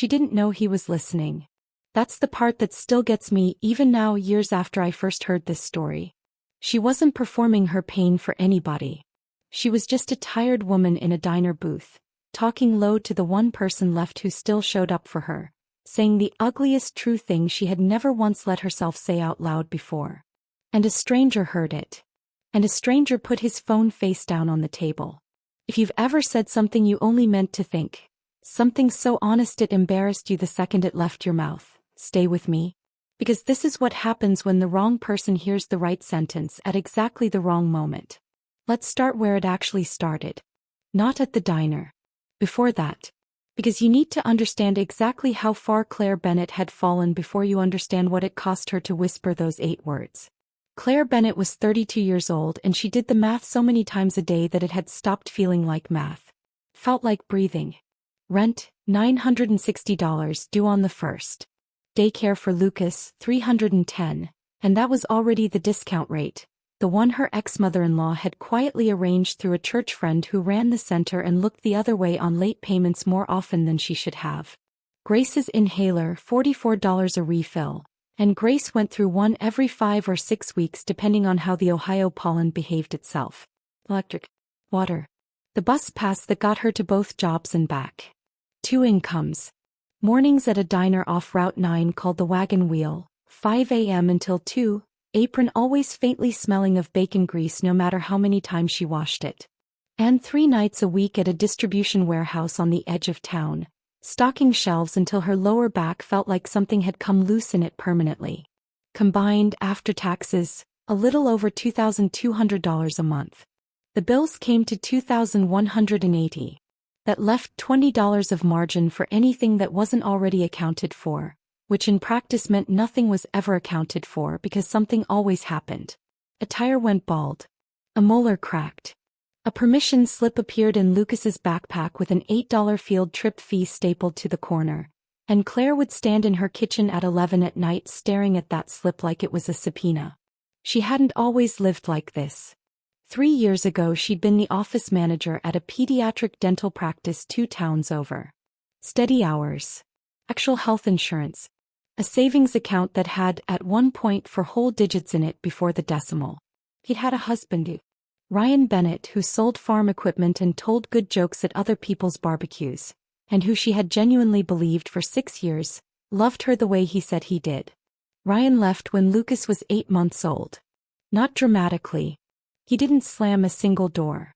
She didn't know he was listening. That's the part that still gets me even now, years after I first heard this story. She wasn't performing her pain for anybody. She was just a tired woman in a diner booth, talking low to the one person left who still showed up for her, saying the ugliest true thing she had never once let herself say out loud before. And a stranger heard it. And a stranger put his phone face down on the table. If you've ever said something you only meant to think, something so honest it embarrassed you the second it left your mouth, stay with me. Because this is what happens when the wrong person hears the right sentence at exactly the wrong moment. Let's start where it actually started. Not at the diner. Before that. Because you need to understand exactly how far Claire Bennett had fallen before you understand what it cost her to whisper those 8 words. Claire Bennett was 32 years old and she did the math so many times a day that it had stopped feeling like math. Felt like breathing. Rent, $960 due on the 1st. Daycare for Lucas, $310, and that was already the discount rate, the one her ex-mother-in-law had quietly arranged through a church friend who ran the center and looked the other way on late payments more often than she should have. Grace's inhaler, $44 a refill, and Grace went through one every 5 or 6 weeks depending on how the Ohio pollen behaved itself. Electric. Water. The bus pass that got her to both jobs and back. 2 incomes. Mornings at a diner off Route 9 called the Wagon Wheel, 5 a.m. until 2, apron always faintly smelling of bacon grease no matter how many times she washed it. And 3 nights a week at a distribution warehouse on the edge of town, stocking shelves until her lower back felt like something had come loose in it permanently. Combined, after taxes, a little over $2,200 a month. The bills came to $2,180. That left $20 of margin for anything that wasn't already accounted for, which in practice meant nothing was ever accounted for because something always happened. A tire went bald. A molar cracked. A permission slip appeared in Lucas's backpack with an $8 field trip fee stapled to the corner, and Claire would stand in her kitchen at 11 at night staring at that slip like it was a subpoena. She hadn't always lived like this. 3 years ago she'd been the office manager at a pediatric dental practice 2 towns over. Steady hours. Actual health insurance. A savings account that had, at one point, 4 whole digits in it before the decimal. He'd had a husband, Ryan Bennett, who sold farm equipment and told good jokes at other people's barbecues, and who she had genuinely believed for 6 years, loved her the way he said he did. Ryan left when Lucas was 8 months old. Not dramatically. He didn't slam a single door.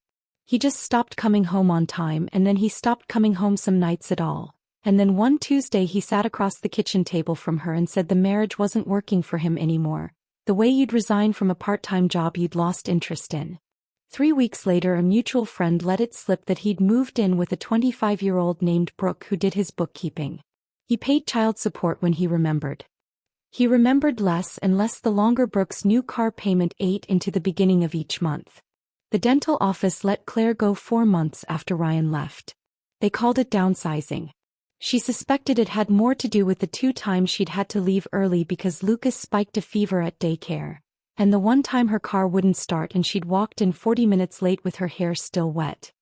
He just stopped coming home on time, and then he stopped coming home some nights at all. And then one Tuesday he sat across the kitchen table from her and said the marriage wasn't working for him anymore, the way you'd resign from a part-time job you'd lost interest in. 3 weeks later a mutual friend let it slip that he'd moved in with a 25-year-old named Brooke who did his bookkeeping. He paid child support when he remembered. He remembered less and less the longer Brooke's new car payment ate into the beginning of each month. The dental office let Claire go 4 months after Ryan left. They called it downsizing. She suspected it had more to do with the 2 times she'd had to leave early because Lucas spiked a fever at daycare, and the one time her car wouldn't start and she'd walked in 40 minutes late with her hair still wet.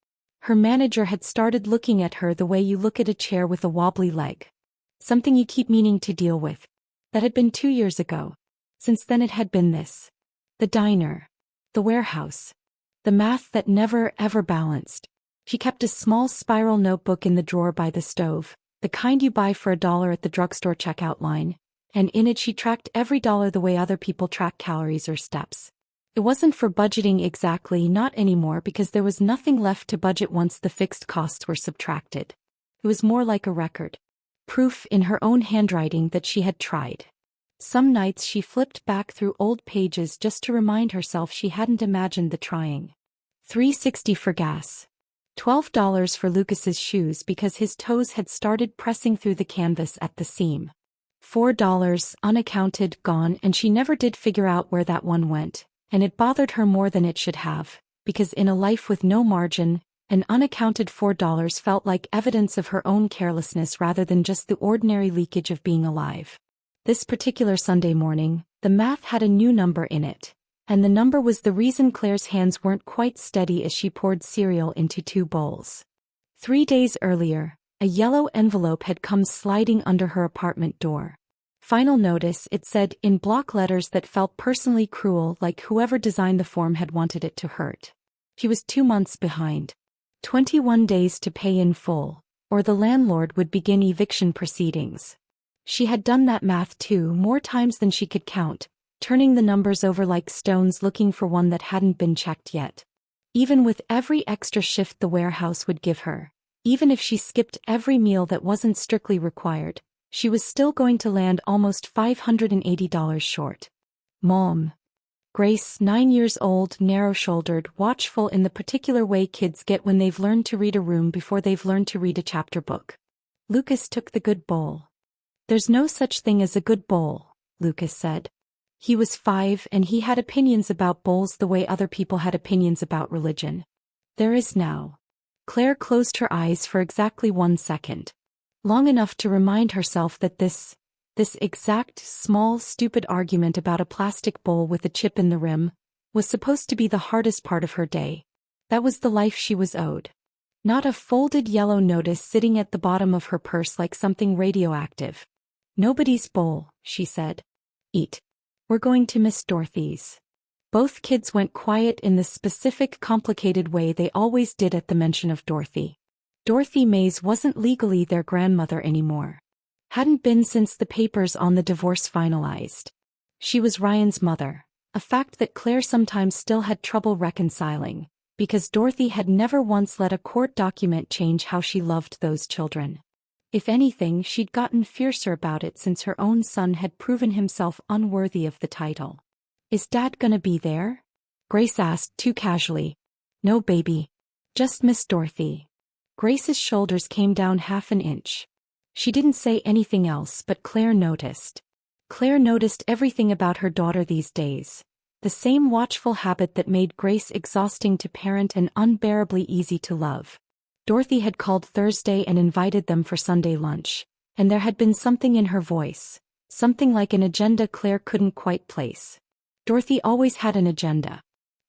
Her manager had started looking at her the way you look at a chair with a wobbly leg. Something you keep meaning to deal with. That had been 2 years ago. Since then it had been this. The diner. The warehouse. The math that never, ever balanced. She kept a small spiral notebook in the drawer by the stove, the kind you buy for $1 at the drugstore checkout line, and in it she tracked every dollar the way other people track calories or steps. It wasn't for budgeting exactly, not anymore, because there was nothing left to budget once the fixed costs were subtracted. It was more like a record. Proof in her own handwriting that she had tried. Some nights she flipped back through old pages just to remind herself she hadn't imagined the trying. $3.60 for gas. $12 for Lucas's shoes because his toes had started pressing through the canvas at the seam. $4 unaccounted, gone, and she never did figure out where that one went, and it bothered her more than it should have, because in a life with no margin, an unaccounted $4 felt like evidence of her own carelessness rather than just the ordinary leakage of being alive. This particular Sunday morning, the math had a new number in it, and the number was the reason Claire's hands weren't quite steady as she poured cereal into 2 bowls. 3 days earlier, A yellow envelope had come sliding under her apartment door. Final notice, it said, in block letters that felt personally cruel, like whoever designed the form had wanted it to hurt. She was 2 months behind. 21 days to pay in full, or the landlord would begin eviction proceedings. She had done that math more times than she could count, turning the numbers over like stones looking for one that hadn't been checked yet. Even with every extra shift the warehouse would give her, even if she skipped every meal that wasn't strictly required, she was still going to land almost $580 short. Mom. Grace, 9 years old, narrow-shouldered, watchful in the particular way kids get when they've learned to read a room before they've learned to read a chapter book. Lucas took the good bowl. There's no such thing as a good bowl, Lucas said. He was 5 and he had opinions about bowls the way other people had opinions about religion. There is now. Claire closed her eyes for exactly 1 second. Long enough to remind herself that this exact, small, stupid argument about a plastic bowl with a chip in the rim was supposed to be the hardest part of her day. That was the life she was owed. Not a folded yellow notice sitting at the bottom of her purse like something radioactive. Nobody's bowl, she said. Eat. We're going to Miss Dorothy's. Both kids went quiet in the specific, complicated way they always did at the mention of Dorothy. Dorothy Mays wasn't legally their grandmother anymore. Hadn't been since the papers on the divorce finalized. She was Ryan's mother, a fact that Claire sometimes still had trouble reconciling, because Dorothy had never once let a court document change how she loved those children. If anything, she'd gotten fiercer about it since her own son had proven himself unworthy of the title. Is Dad gonna be there? Grace asked too casually. No, baby. Just Miss Dorothy. Grace's shoulders came down half an inch. She didn't say anything else, but Claire noticed. Claire noticed everything about her daughter these days. The same watchful habit that made Grace exhausting to parent and unbearably easy to love. Dorothy had called Thursday and invited them for Sunday lunch, and there had been something in her voice, something like an agenda Claire couldn't quite place. Dorothy always had an agenda.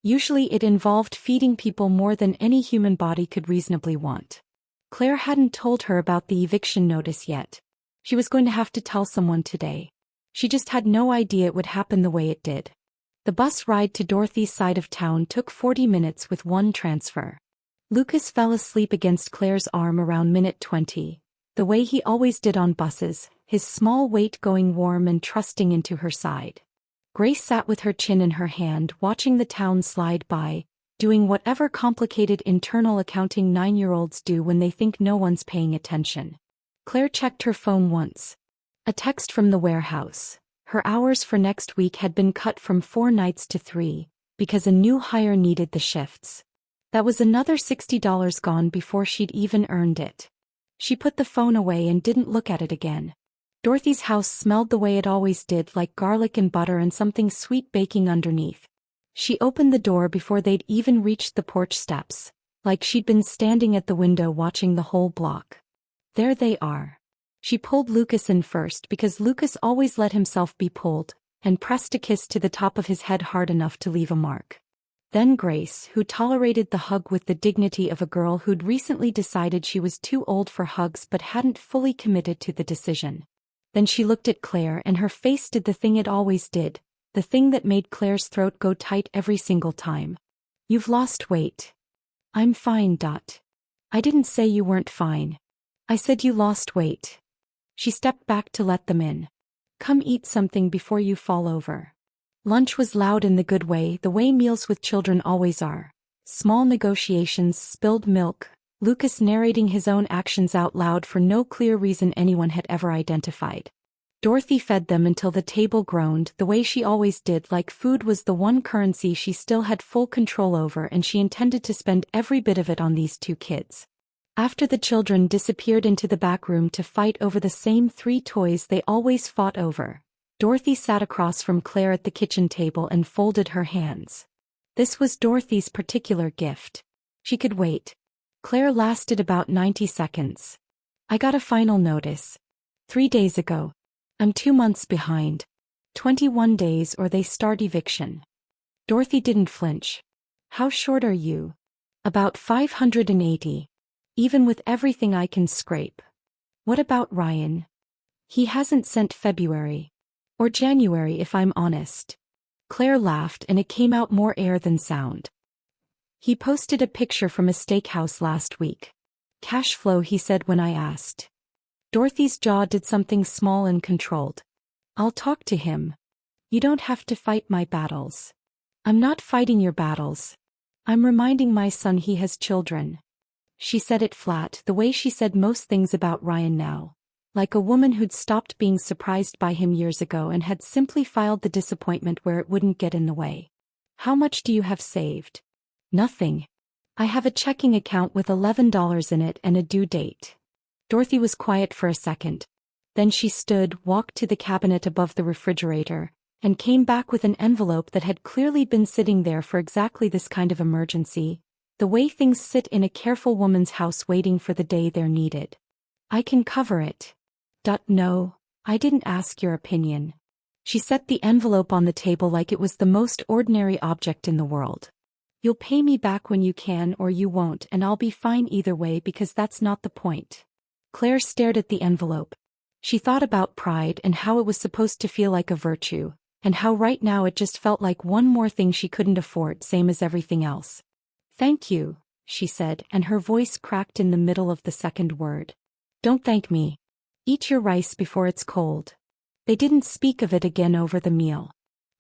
Usually it involved feeding people more than any human body could reasonably want. Claire hadn't told her about the eviction notice yet. She was going to have to tell someone today. She just had no idea it would happen the way it did. The bus ride to Dorothy's side of town took 40 minutes with one transfer. Lucas fell asleep against Claire's arm around minute 20, the way he always did on buses, his small weight going warm and trusting into her side. Grace sat with her chin in her hand watching the town slide by, doing whatever complicated internal accounting 9-year-olds do when they think no one's paying attention. Claire checked her phone once. A text from the warehouse. Her hours for next week had been cut from 4 nights to 3, because a new hire needed the shifts. That was another $60 gone before she'd even earned it. She put the phone away and didn't look at it again. Dorothy's house smelled the way it always did, like garlic and butter and something sweet baking underneath. She opened the door before they'd even reached the porch steps, like she'd been standing at the window watching the whole block. There they are. She pulled Lucas in first because Lucas always let himself be pulled, and pressed a kiss to the top of his head hard enough to leave a mark. Then Grace, who tolerated the hug with the dignity of a girl who'd recently decided she was too old for hugs but hadn't fully committed to the decision. Then she looked at Claire and her face did the thing it always did, the thing that made Claire's throat go tight every single time. You've lost weight. I'm fine. I didn't say you weren't fine. I said you lost weight. She stepped back to let them in. Come eat something before you fall over. Lunch was loud in the good way, the way meals with children always are. Small negotiations, spilled milk, Lucas narrating his own actions out loud for no clear reason anyone had ever identified. Dorothy fed them until the table groaned, the way she always did, like food was the one currency she still had full control over and she intended to spend every bit of it on these 2 kids. After the children disappeared into the back room to fight over the same 3 toys they always fought over, Dorothy sat across from Claire at the kitchen table and folded her hands. This was Dorothy's particular gift. She could wait. Claire lasted about 90 seconds. I got a final notice. 3 days ago. I'm 2 months behind. 21 days or they start eviction. Dorothy didn't flinch. How short are you? About 580. Even with everything I can scrape. What about Ryan? He hasn't sent February. Or January if I'm honest. Claire laughed and it came out more air than sound. He posted a picture from a steakhouse last week. Cash flow, he said when I asked. Dorothy's jaw did something small and controlled. I'll talk to him. You don't have to fight my battles. I'm not fighting your battles. I'm reminding my son he has children. She said it flat, the way she said most things about Ryan now. Like a woman who'd stopped being surprised by him years ago and had simply filed the disappointment where it wouldn't get in the way. How much do you have saved? Nothing. I have a checking account with $11 in it and a due date. Dorothy was quiet for a second. Then she stood, walked to the cabinet above the refrigerator, and came back with an envelope that had clearly been sitting there for exactly this kind of emergency, the way things sit in a careful woman's house waiting for the day they're needed. I can cover it. No, I didn't ask your opinion. She set the envelope on the table like it was the most ordinary object in the world. You'll pay me back when you can or you won't, and I'll be fine either way because that's not the point. Claire stared at the envelope. She thought about pride and how it was supposed to feel like a virtue, and how right now it just felt like one more thing she couldn't afford, same as everything else. Thank you, she said, and her voice cracked in the middle of the second word. Don't thank me. Eat your rice before it's cold. They didn't speak of it again over the meal.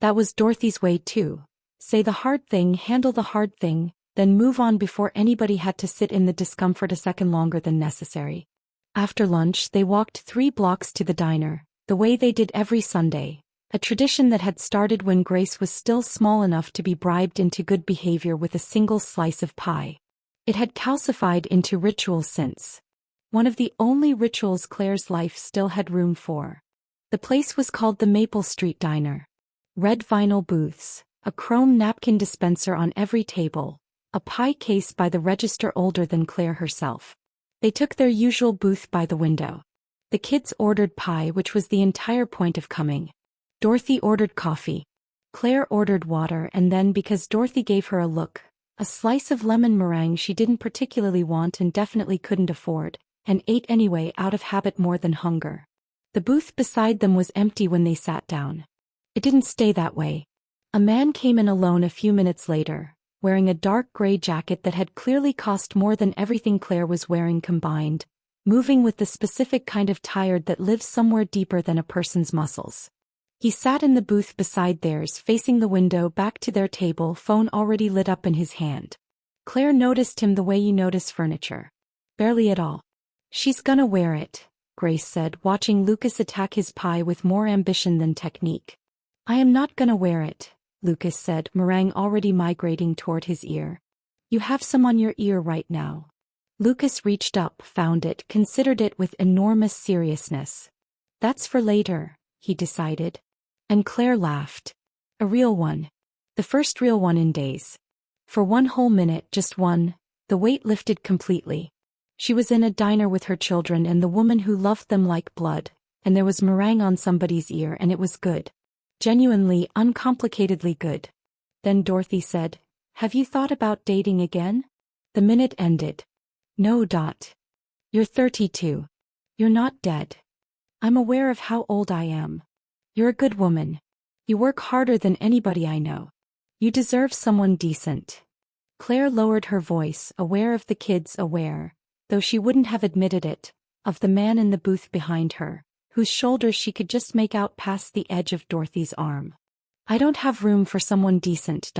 That was Dorothy's way too. Say the hard thing, handle the hard thing, then move on before anybody had to sit in the discomfort a second longer than necessary. After lunch, they walked 3 blocks to the diner, the way they did every Sunday, a tradition that had started when Grace was still small enough to be bribed into good behavior with a single slice of pie. It had calcified into ritual since. One of the only rituals Claire's life still had room for. The place was called the Maple Street Diner. Red vinyl booths, a chrome napkin dispenser on every table, a pie case by the register older than Claire herself. They took their usual booth by the window. The kids ordered pie, which was the entire point of coming. Dorothy ordered coffee. Claire ordered water, and then, because Dorothy gave her a look, a slice of lemon meringue she didn't particularly want and definitely couldn't afford, and ate anyway out of habit more than hunger. The booth beside them was empty when they sat down. It didn't stay that way. A man came in alone a few minutes later, wearing a dark gray jacket that had clearly cost more than everything Claire was wearing combined, moving with the specific kind of tired that lives somewhere deeper than a person's muscles. He sat in the booth beside theirs, facing the window, back to their table, phone already lit up in his hand. Claire noticed him the way you notice furniture. Barely at all. She's gonna wear it, Grace said, watching Lucas attack his pie with more ambition than technique. I am not gonna wear it, Lucas said, meringue already migrating toward his ear. You have some on your ear right now. Lucas reached up, found it, considered it with enormous seriousness. That's for later, he decided. And Claire laughed. A real one. The first real one in days. For 1 whole minute, just one, the weight lifted completely. She was in a diner with her children and the woman who loved them like blood, and there was meringue on somebody's ear and it was good. Genuinely, uncomplicatedly good. Then Dorothy said, Have you thought about dating again? The minute ended. No. You're 32. You're not dead. I'm aware of how old I am. You're a good woman. You work harder than anybody I know. You deserve someone decent. Claire lowered her voice, aware of the kids, aware, though she wouldn't have admitted it, of the man in the booth behind her, whose shoulders she could just make out past the edge of Dorothy's arm. I don't have room for someone decent.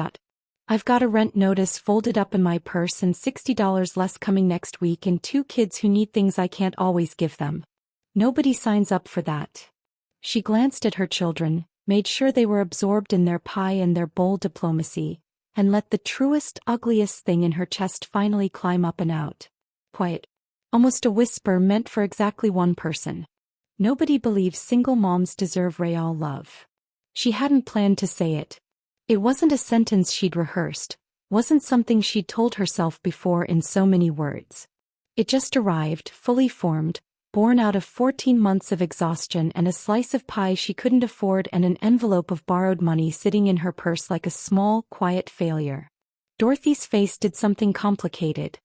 I've got a rent notice folded up in my purse and $60 less coming next week and 2 kids who need things I can't always give them. Nobody signs up for that. She glanced at her children, made sure they were absorbed in their pie and their bold diplomacy, and let the truest, ugliest thing in her chest finally climb up and out. Quiet. Almost a whisper meant for exactly one person. Nobody believes single moms deserve real love. She hadn't planned to say it. It wasn't a sentence she'd rehearsed, wasn't something she'd told herself before in so many words. It just arrived, fully formed, born out of 14 months of exhaustion and a slice of pie she couldn't afford and an envelope of borrowed money sitting in her purse like a small, quiet failure. Dorothy's face did something complicated.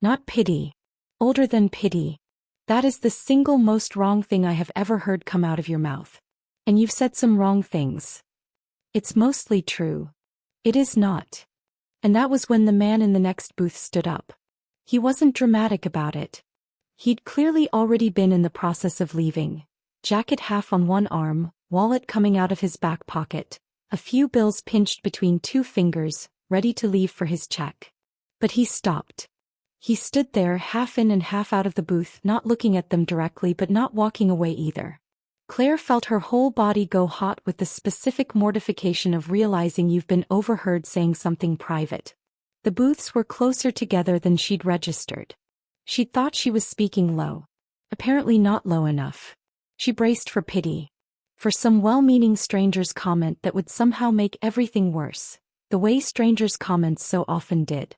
Not pity. Older than pity. That is the single most wrong thing I have ever heard come out of your mouth. And you've said some wrong things. It's mostly true. It is not. And that was when the man in the next booth stood up. He wasn't dramatic about it. He'd clearly already been in the process of leaving, jacket half on one arm, wallet coming out of his back pocket, a few bills pinched between two fingers, ready to leave for his check. But he stopped. He stood there half in and half out of the booth, not looking at them directly but not walking away either. Claire felt her whole body go hot with the specific mortification of realizing you've been overheard saying something private. The booths were closer together than she'd registered. She thought she was speaking low. Apparently not low enough. She braced for pity. For some well-meaning stranger's comment that would somehow make everything worse, the way strangers' comments so often did.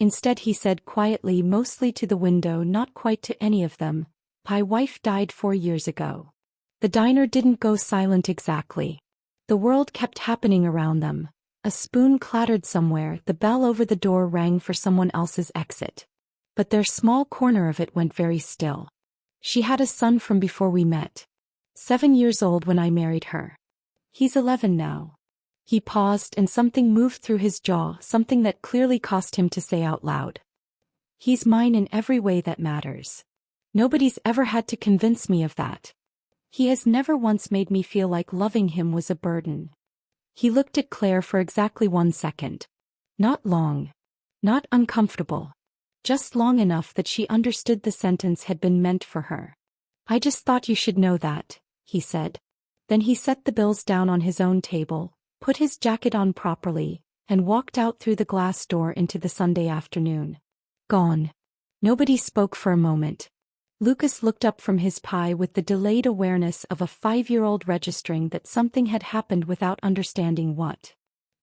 Instead he said quietly, mostly to the window, not quite to any of them, "My wife died 4 years ago." The diner didn't go silent exactly. The world kept happening around them. A spoon clattered somewhere, the bell over the door rang for someone else's exit. But their small corner of it went very still. "She had a son from before we met. 7 years old when I married her. He's 11 now." He paused and something moved through his jaw, something that clearly cost him to say out loud. "He's mine in every way that matters. Nobody's ever had to convince me of that. He has never once made me feel like loving him was a burden." He looked at Claire for exactly 1 second. Not long. Not uncomfortable. Just long enough that she understood the sentence had been meant for her. "I just thought you should know that," he said. Then he set the bills down on his own table, put his jacket on properly, and walked out through the glass door into the Sunday afternoon. Gone. Nobody spoke for a moment. Lucas looked up from his pie with the delayed awareness of a 5-year-old registering that something had happened without understanding what.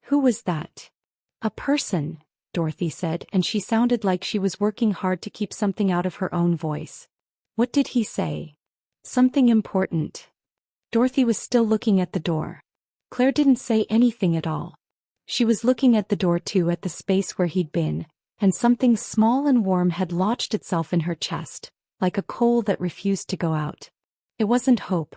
"Who was that?" "A person," Dorothy said, and she sounded like she was working hard to keep something out of her own voice. "What did he say?" "Something important." Dorothy was still looking at the door. Claire didn't say anything at all. She was looking at the door too, at the space where he'd been, and something small and warm had lodged itself in her chest, like a coal that refused to go out. It wasn't hope.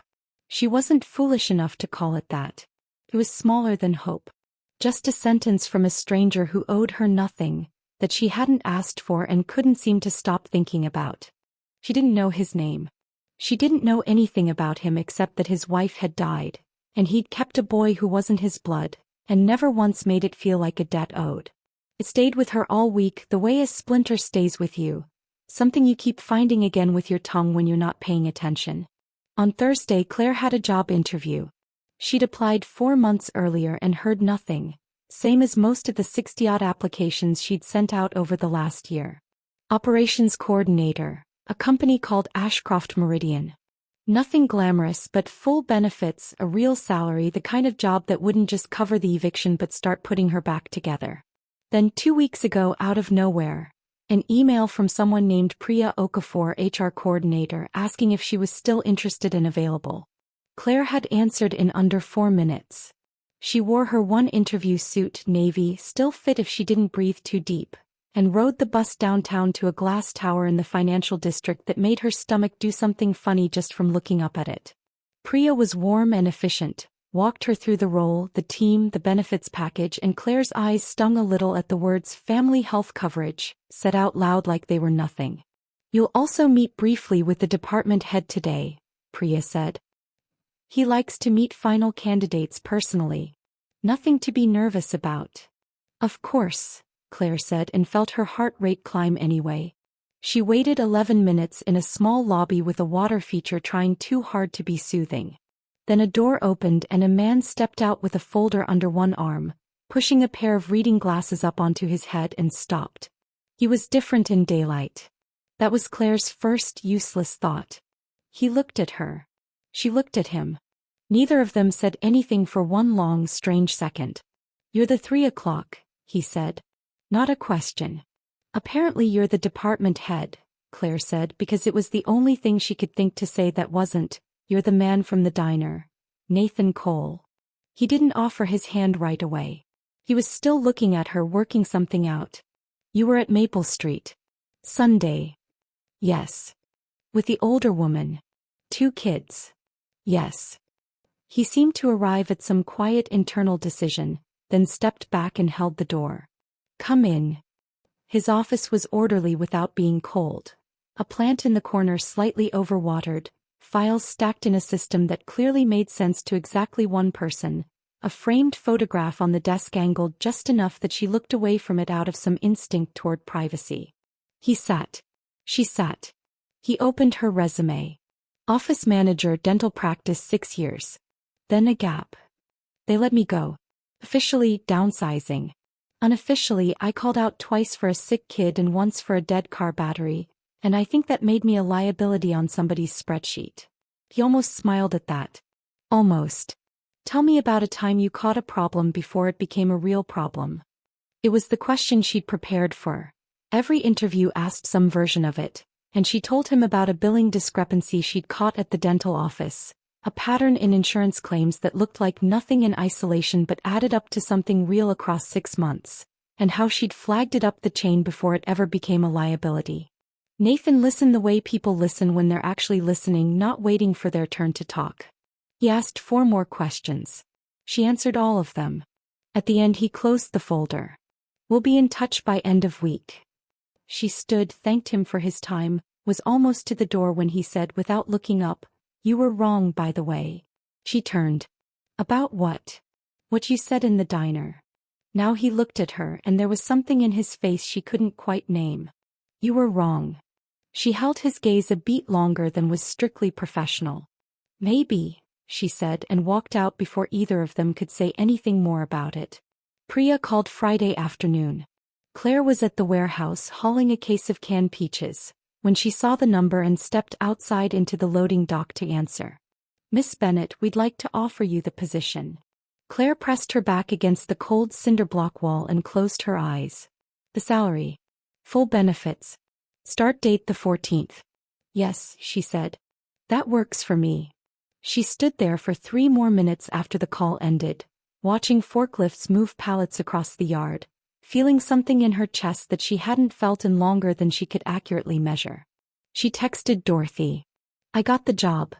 She wasn't foolish enough to call it that. It was smaller than hope. Just a sentence from a stranger who owed her nothing, that she hadn't asked for and couldn't seem to stop thinking about. She didn't know his name. She didn't know anything about him except that his wife had died, and he'd kept a boy who wasn't his blood, and never once made it feel like a debt owed. It stayed with her all week, the way a splinter stays with you, something you keep finding again with your tongue when you're not paying attention. On Thursday, Claire had a job interview. She'd applied 4 months earlier and heard nothing, same as most of the 60-odd applications she'd sent out over the last year. Operations coordinator, a company called Ashcroft Meridian. Nothing glamorous but full benefits, a real salary, the kind of job that wouldn't just cover the eviction but start putting her back together. Then 2 weeks ago, out of nowhere, an email from someone named Priya Okafor, HR coordinator, asking if she was still interested and available. Claire had answered in under 4 minutes. She wore her one interview suit, navy, still fit if she didn't breathe too deep, and rode the bus downtown to a glass tower in the financial district that made her stomach do something funny just from looking up at it. Priya was warm and efficient, walked her through the role, the team, the benefits package, and Claire's eyes stung a little at the words family health coverage, said out loud like they were nothing. "You'll also meet briefly with the department head today," Priya said. "He likes to meet final candidates personally. Nothing to be nervous about." "Of course," Claire said, and felt her heart rate climb anyway. She waited 11 minutes in a small lobby with a water feature, trying too hard to be soothing. Then a door opened and a man stepped out with a folder under one arm, pushing a pair of reading glasses up onto his head, and stopped. He was different in daylight. That was Claire's first useless thought. He looked at her. She looked at him. Neither of them said anything for one long, strange second. "You're the 3 o'clock, he said. Not a question. "Apparently you're the department head," Claire said, because it was the only thing she could think to say that wasn't, "You're the man from the diner, Nathan Cole." He didn't offer his hand right away. He was still looking at her, working something out. "You were at Maple Street. Sunday." "Yes." With the older woman. 2 kids. Yes. He seemed to arrive at some quiet internal decision, then stepped back and held the door. Come in. His office was orderly without being cold. A plant in the corner slightly overwatered, files stacked in a system that clearly made sense to exactly one person, a framed photograph on the desk angled just enough that she looked away from it out of some instinct toward privacy. He sat. She sat. He opened her resume. Office manager, dental practice 6 years. Then a gap. They let me go. Officially, downsizing. Unofficially, I called out twice for a sick kid and once for a dead car battery, and I think that made me a liability on somebody's spreadsheet. He almost smiled at that. Almost. Tell me about a time you caught a problem before it became a real problem. It was the question she'd prepared for. Every interview asked some version of it, and she told him about a billing discrepancy she'd caught at the dental office, a pattern in insurance claims that looked like nothing in isolation but added up to something real across 6 months, and how she'd flagged it up the chain before it ever became a liability. Nathan listened the way people listen when they're actually listening, not waiting for their turn to talk. He asked 4 more questions. She answered all of them. At the end he closed the folder. We'll be in touch by end of week. She stood, thanked him for his time, was almost to the door when he said without looking up, You were wrong, by the way. She turned. About what? What you said in the diner. Now he looked at her and there was something in his face she couldn't quite name. You were wrong. She held his gaze a beat longer than was strictly professional. Maybe, she said and walked out before either of them could say anything more about it. Priya called Friday afternoon. Claire was at the warehouse hauling a case of canned peaches, when she saw the number and stepped outside into the loading dock to answer. Miss Bennett, we'd like to offer you the position. Claire pressed her back against the cold cinder block wall and closed her eyes. The salary. Full benefits. Start date the 14th. Yes, she said. That works for me. She stood there for 3 more minutes after the call ended, watching forklifts move pallets across the yard, feeling something in her chest that she hadn't felt in longer than she could accurately measure. She texted Dorothy. I got the job.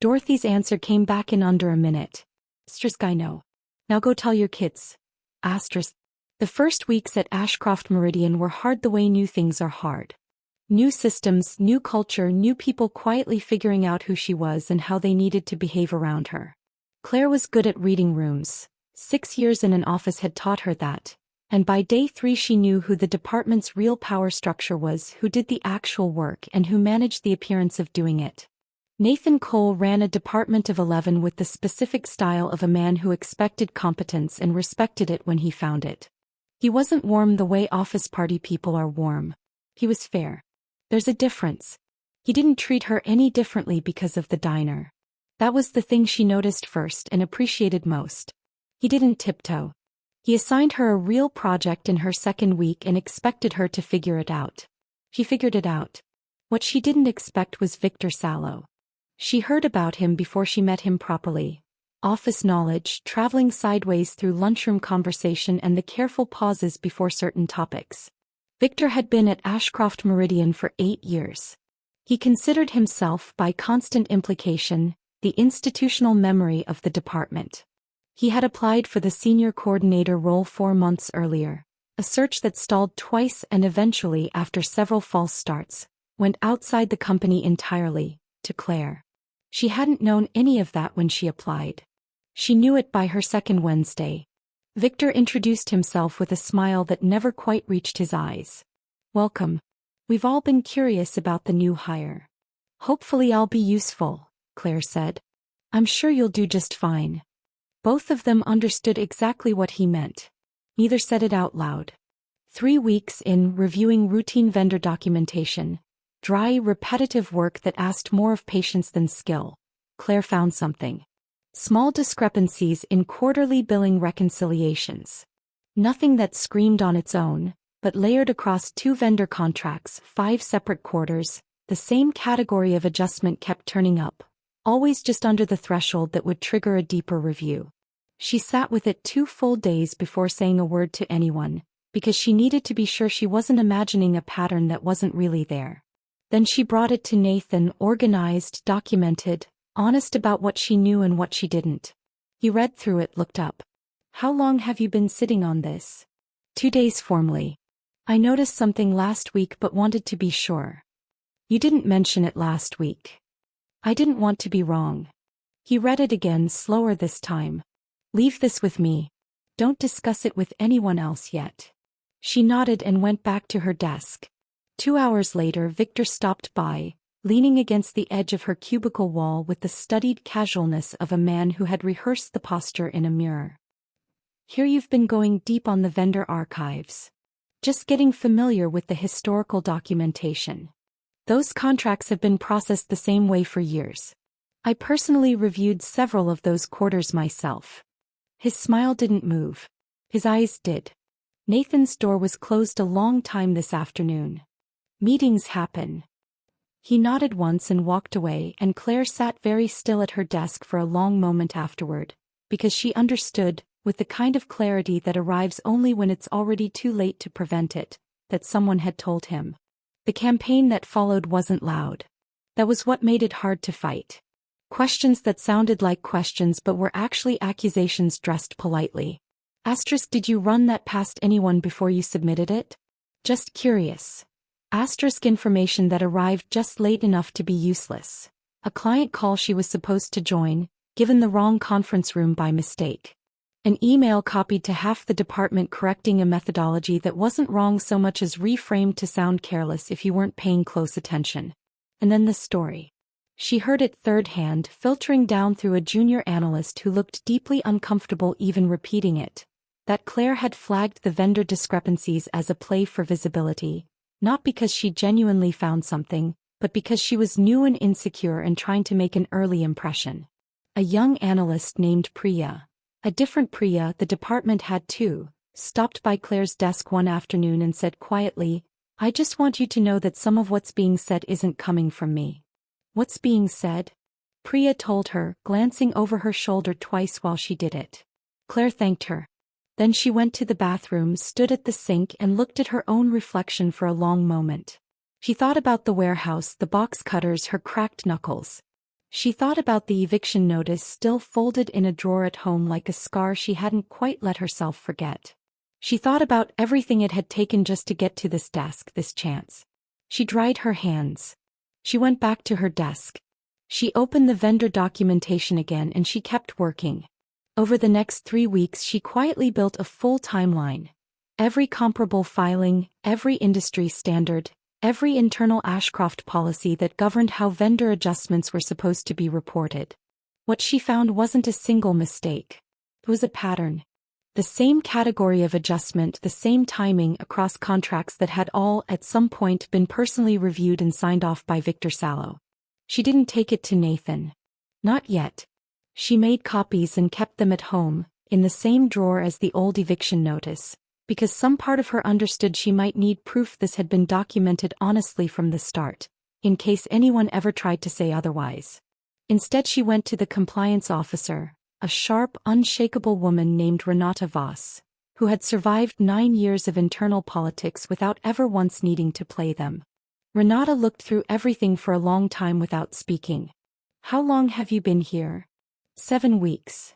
Dorothy's answer came back in under a minute. Asterisk I know. Now go tell your kids. Asterisk. The first weeks at Ashcroft Meridian were hard the way new things are hard. New systems, new culture, new people quietly figuring out who she was and how they needed to behave around her. Claire was good at reading rooms. 6 years in an office had taught her that. And by day 3 she knew who the department's real power structure was, who did the actual work and who managed the appearance of doing it. Nathan Cole ran a department of 11 with the specific style of a man who expected competence and respected it when he found it. He wasn't warm the way office party people are warm. He was fair. There's a difference. He didn't treat her any differently because of the diner. That was the thing she noticed first and appreciated most. He didn't tiptoe. He assigned her a real project in her 2nd week and expected her to figure it out. She figured it out. What she didn't expect was Victor Sallow. She heard about him before she met him properly. Office knowledge, traveling sideways through lunchroom conversation and the careful pauses before certain topics. Victor had been at Ashcroft Meridian for 8 years. He considered himself, by constant implication, the institutional memory of the department. He had applied for the senior coordinator role 4 months earlier, a search that stalled twice and eventually, after several false starts, went outside the company entirely, to Claire. She hadn't known any of that when she applied. She knew it by her 2nd Wednesday. Victor introduced himself with a smile that never quite reached his eyes. Welcome. We've all been curious about the new hire. Hopefully I'll be useful, Claire said. I'm sure you'll do just fine. Both of them understood exactly what he meant. Neither said it out loud. 3 weeks in, reviewing routine vendor documentation, dry, repetitive work that asked more of patience than skill, Claire found something. Small discrepancies in quarterly billing reconciliations. Nothing that screamed on its own, but layered across 2 vendor contracts, 5 separate quarters, the same category of adjustment kept turning up, always just under the threshold that would trigger a deeper review. She sat with it 2 full days before saying a word to anyone, because she needed to be sure she wasn't imagining a pattern that wasn't really there. Then she brought it to Nathan, organized, documented, honest about what she knew and what she didn't. He read through it, looked up. How long have you been sitting on this? 2 days formally. I noticed something last week but wanted to be sure. You didn't mention it last week. I didn't want to be wrong. He read it again, slower this time. Leave this with me. Don't discuss it with anyone else yet. She nodded and went back to her desk. 2 hours later, Victor stopped by, leaning against the edge of her cubicle wall with the studied casualness of a man who had rehearsed the posture in a mirror. Here you've been going deep on the vendor archives. Just getting familiar with the historical documentation. Those contracts have been processed the same way for years. I personally reviewed several of those quarters myself. His smile didn't move. His eyes did. Nathan's door was closed a long time this afternoon. Meetings happen. He nodded once and walked away, and Claire sat very still at her desk for a long moment afterward, because she understood, with the kind of clarity that arrives only when it's already too late to prevent it, that someone had told him. The campaign that followed wasn't loud. That was what made it hard to fight. Questions that sounded like questions but were actually accusations dressed politely. Asterisk, did you run that past anyone before you submitted it? Just curious. Asterisk, information that arrived just late enough to be useless. A client call she was supposed to join, given the wrong conference room by mistake. An email copied to half the department correcting a methodology that wasn't wrong so much as reframed to sound careless if you weren't paying close attention. And then the story. She heard it third-hand, filtering down through a junior analyst who looked deeply uncomfortable even repeating it, that Claire had flagged the vendor discrepancies as a play for visibility, not because she genuinely found something, but because she was new and insecure and trying to make an early impression. A young analyst named Priya, a different Priya the department had too, stopped by Claire's desk one afternoon and said quietly, I just want you to know that some of what's being said isn't coming from me. What's being said? Priya told her, glancing over her shoulder twice while she did it. Claire thanked her. Then she went to the bathroom, stood at the sink and looked at her own reflection for a long moment. She thought about the warehouse, the box cutters, her cracked knuckles. She thought about the eviction notice still folded in a drawer at home like a scar she hadn't quite let herself forget. She thought about everything it had taken just to get to this desk, this chance. She dried her hands. She went back to her desk. She opened the vendor documentation again and she kept working. Over the next 3 weeks she quietly built a full timeline. Every comparable filing, every industry standard, every internal Ashcroft policy that governed how vendor adjustments were supposed to be reported. What she found wasn't a single mistake. It was a pattern. The same category of adjustment, the same timing across contracts that had all, at some point, been personally reviewed and signed off by Victor Sallow. She didn't take it to Nathan. Not yet. She made copies and kept them at home, in the same drawer as the old eviction notice, because some part of her understood she might need proof this had been documented honestly from the start, in case anyone ever tried to say otherwise. Instead she went to the compliance officer, a sharp, unshakable woman named Renata Voss, who had survived 9 years of internal politics without ever once needing to play them. Renata looked through everything for a long time without speaking. How long have you been here? 7 weeks.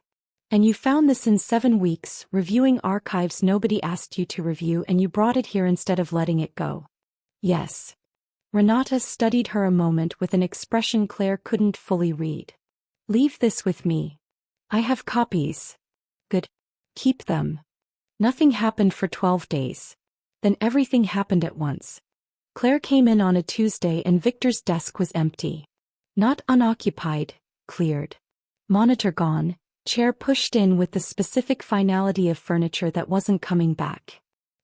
And you found this in 7 weeks, reviewing archives nobody asked you to review, and you brought it here instead of letting it go. Yes. Renata studied her a moment with an expression Claire couldn't fully read. Leave this with me. I have copies. Good. Keep them. Nothing happened for 12 days. Then everything happened at once. Claire came in on a Tuesday and Victor's desk was empty. Not unoccupied, cleared. Monitor gone, chair pushed in with the specific finality of furniture that wasn't coming back.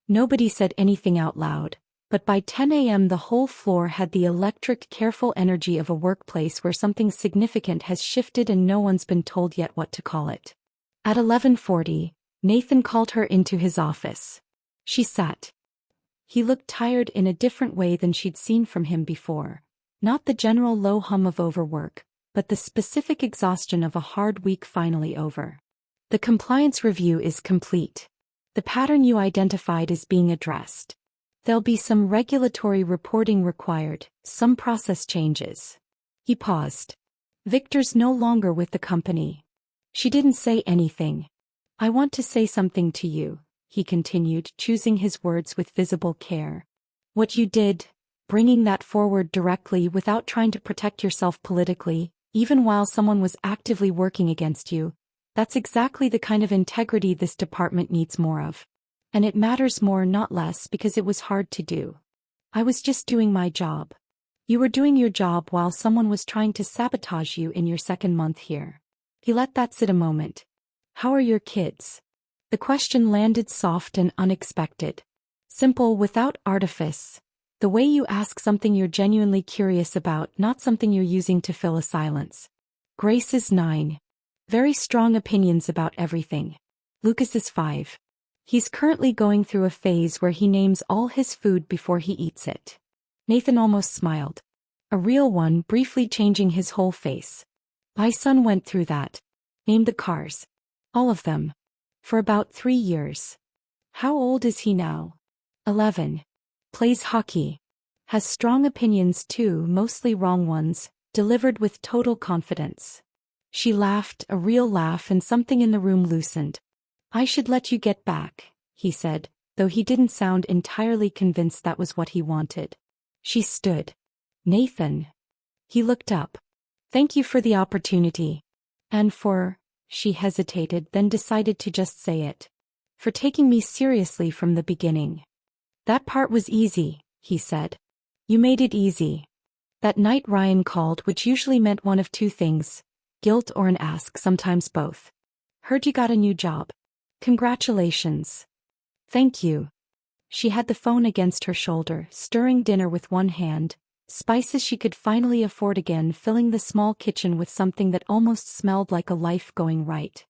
Nobody said anything out loud, but by 10 a.m. the whole floor had the electric, careful energy of a workplace where something significant has shifted and no one's been told yet what to call it. At 11:40, Nathan called her into his office. She sat. He looked tired in a different way than she'd seen from him before. Not the general low hum of overwork, but the specific exhaustion of a hard week finally over. The compliance review is complete. The pattern you identified is being addressed. There'll be some regulatory reporting required, some process changes. He paused. Victor's no longer with the company. She didn't say anything. I want to say something to you, he continued, choosing his words with visible care. What you did, bringing that forward directly without trying to protect yourself politically, even while someone was actively working against you, that's exactly the kind of integrity this department needs more of. And it matters more, not less, because it was hard to do. I was just doing my job. You were doing your job while someone was trying to sabotage you in your second month here. He let that sit a moment. How are your kids? The question landed soft and unexpected. Simple, without artifice. The way you ask something you're genuinely curious about, not something you're using to fill a silence. Grace is 9. Very strong opinions about everything. Lucas is 5. He's currently going through a phase where he names all his food before he eats it. Nathan almost smiled. A real one, briefly changing his whole face. My son went through that. Named the cars. All of them. For about 3 years. How old is he now? 11. Plays hockey. Has strong opinions too, mostly wrong ones, delivered with total confidence. She laughed, a real laugh, and something in the room loosened. I should let you get back, he said, though he didn't sound entirely convinced that was what he wanted. She stood. Nathan. He looked up. Thank you for the opportunity. And for, she hesitated, then decided to just say it. For taking me seriously from the beginning. That part was easy, he said. You made it easy. That night Ryan called, which usually meant one of two things, guilt or an ask, sometimes both. Heard you got a new job. Congratulations. Thank you. She had the phone against her shoulder, stirring dinner with one hand, spices she could finally afford again, filling the small kitchen with something that almost smelled like a life going right.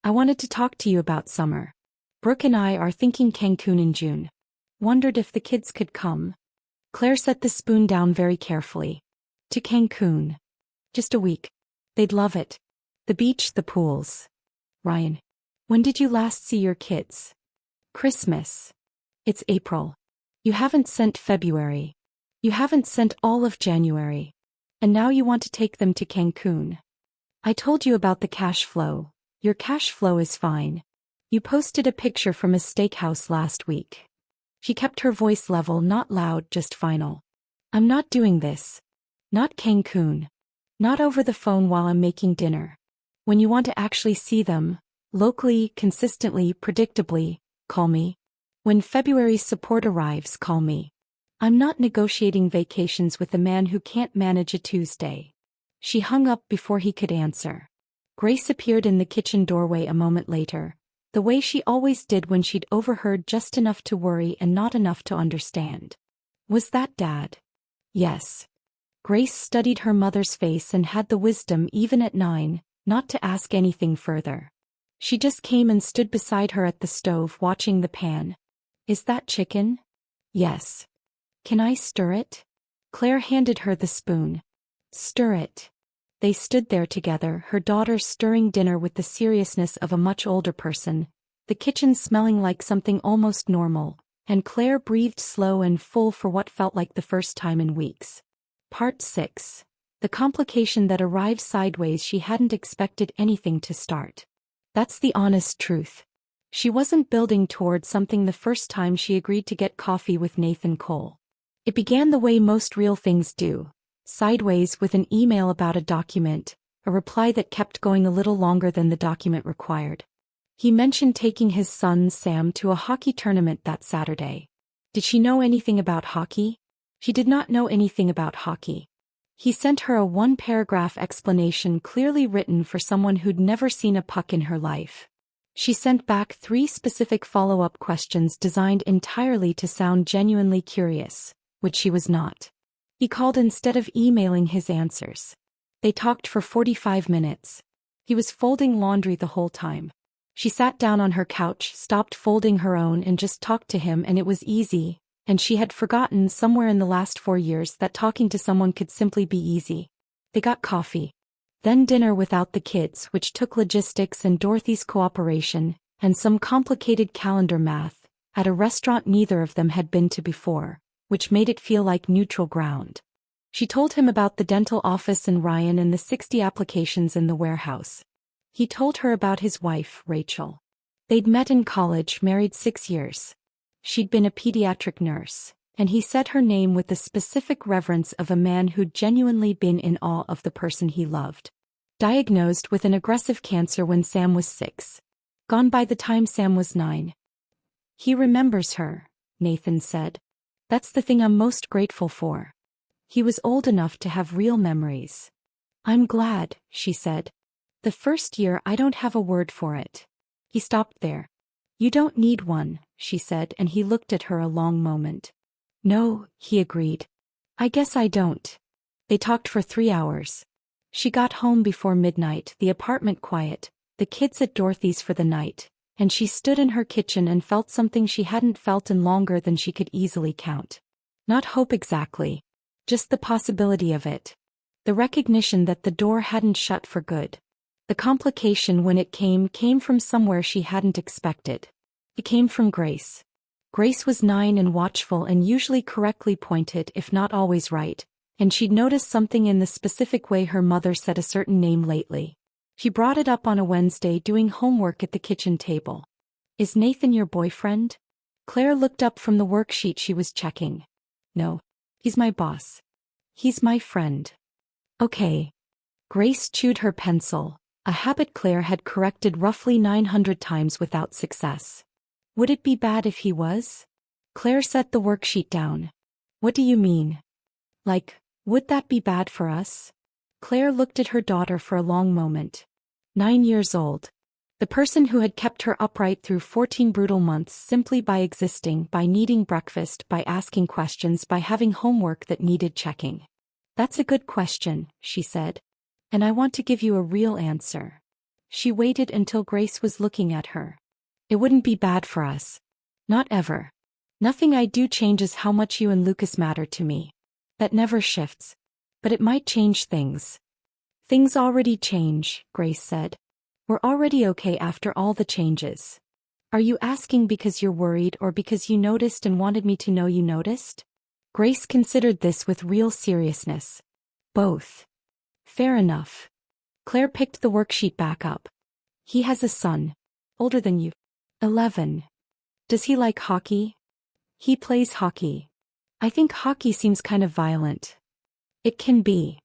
I wanted to talk to you about summer. Brooke and I are thinking Cancun in June. Wondered if the kids could come. Claire set the spoon down very carefully. To Cancun. Just a week. They'd love it. The beach, the pools. Ryan. When did you last see your kids? Christmas. It's April. You haven't sent February. You haven't sent all of January. And now you want to take them to Cancun. I told you about the cash flow. Your cash flow is fine. You posted a picture from a steakhouse last week. She kept her voice level, not loud, just final. I'm not doing this. Not Cancun. Not over the phone while I'm making dinner. When you want to actually see them, locally, consistently, predictably, call me. When February's support arrives, call me. I'm not negotiating vacations with a man who can't manage a Tuesday. She hung up before he could answer. Grace appeared in the kitchen doorway a moment later, the way she always did when she'd overheard just enough to worry and not enough to understand. Was that Dad? Yes. Grace studied her mother's face and had the wisdom, even at 9, not to ask anything further. She just came and stood beside her at the stove, watching the pan. Is that chicken? Yes. Can I stir it? Claire handed her the spoon. Stir it. They stood there together, her daughter stirring dinner with the seriousness of a much older person, the kitchen smelling like something almost normal, and Claire breathed slow and full for what felt like the first time in weeks. Part 6. The complication that arrived sideways. She hadn't expected anything to start. That's the honest truth. She wasn't building toward something the first time she agreed to get coffee with Nathan Cole. It began the way most real things do. Sideways, with an email about a document, a reply that kept going a little longer than the document required. He mentioned taking his son Sam to a hockey tournament that Saturday. Did she know anything about hockey? She did not know anything about hockey. He sent her a 1-paragraph explanation clearly written for someone who'd never seen a puck in her life. She sent back 3 specific follow-up questions designed entirely to sound genuinely curious, which she was not. He called instead of emailing his answers. They talked for 45 minutes. He was folding laundry the whole time. She sat down on her couch, stopped folding her own, and just talked to him, and it was easy, and she had forgotten somewhere in the last 4 years that talking to someone could simply be easy. They got coffee. Then dinner without the kids, which took logistics and Dorothy's cooperation, and some complicated calendar math, at a restaurant neither of them had been to before, which made it feel like neutral ground. She told him about the dental office and Ryan and the 60 applications in the warehouse. He told her about his wife, Rachel. They'd met in college, married 6 years. She'd been a pediatric nurse, and he said her name with the specific reverence of a man who'd genuinely been in awe of the person he loved. Diagnosed with an aggressive cancer when Sam was 6. Gone by the time Sam was 9. He remembers her, Nathan said. That's the thing I'm most grateful for. He was old enough to have real memories. I'm glad, she said. The first year I don't have a word for it. He stopped there. You don't need one, she said, and he looked at her a long moment. No, he agreed. I guess I don't. They talked for 3 hours. She got home before midnight, the apartment quiet, the kids at Dorothy's for the night, and she stood in her kitchen and felt something she hadn't felt in longer than she could easily count. Not hope exactly. Just the possibility of it. The recognition that the door hadn't shut for good. The complication when it came from somewhere she hadn't expected. It came from Grace. Grace was 9 and watchful and usually correctly pointed if not always right, and she'd noticed something in the specific way her mother said a certain name lately. She brought it up on a Wednesday doing homework at the kitchen table. Is Nathan your boyfriend? Claire looked up from the worksheet she was checking. No. He's my boss. He's my friend. Okay. Grace chewed her pencil, a habit Claire had corrected roughly 900 times without success. Would it be bad if he was? Claire set the worksheet down. What do you mean? Like, would that be bad for us? Claire looked at her daughter for a long moment. 9 years old. The person who had kept her upright through 14 brutal months simply by existing, by needing breakfast, by asking questions, by having homework that needed checking. That's a good question, she said. And I want to give you a real answer. She waited until Grace was looking at her. It wouldn't be bad for us. Not ever. Nothing I do changes how much you and Lucas matter to me. That never shifts. But it might change things. Things already change, Grace said. We're already okay after all the changes. Are you asking because you're worried or because you noticed and wanted me to know you noticed? Grace considered this with real seriousness. Both. Fair enough. Claire picked the worksheet back up. He has a son. Older than you. 11. Does he like hockey? He plays hockey. I think hockey seems kind of violent. It can be.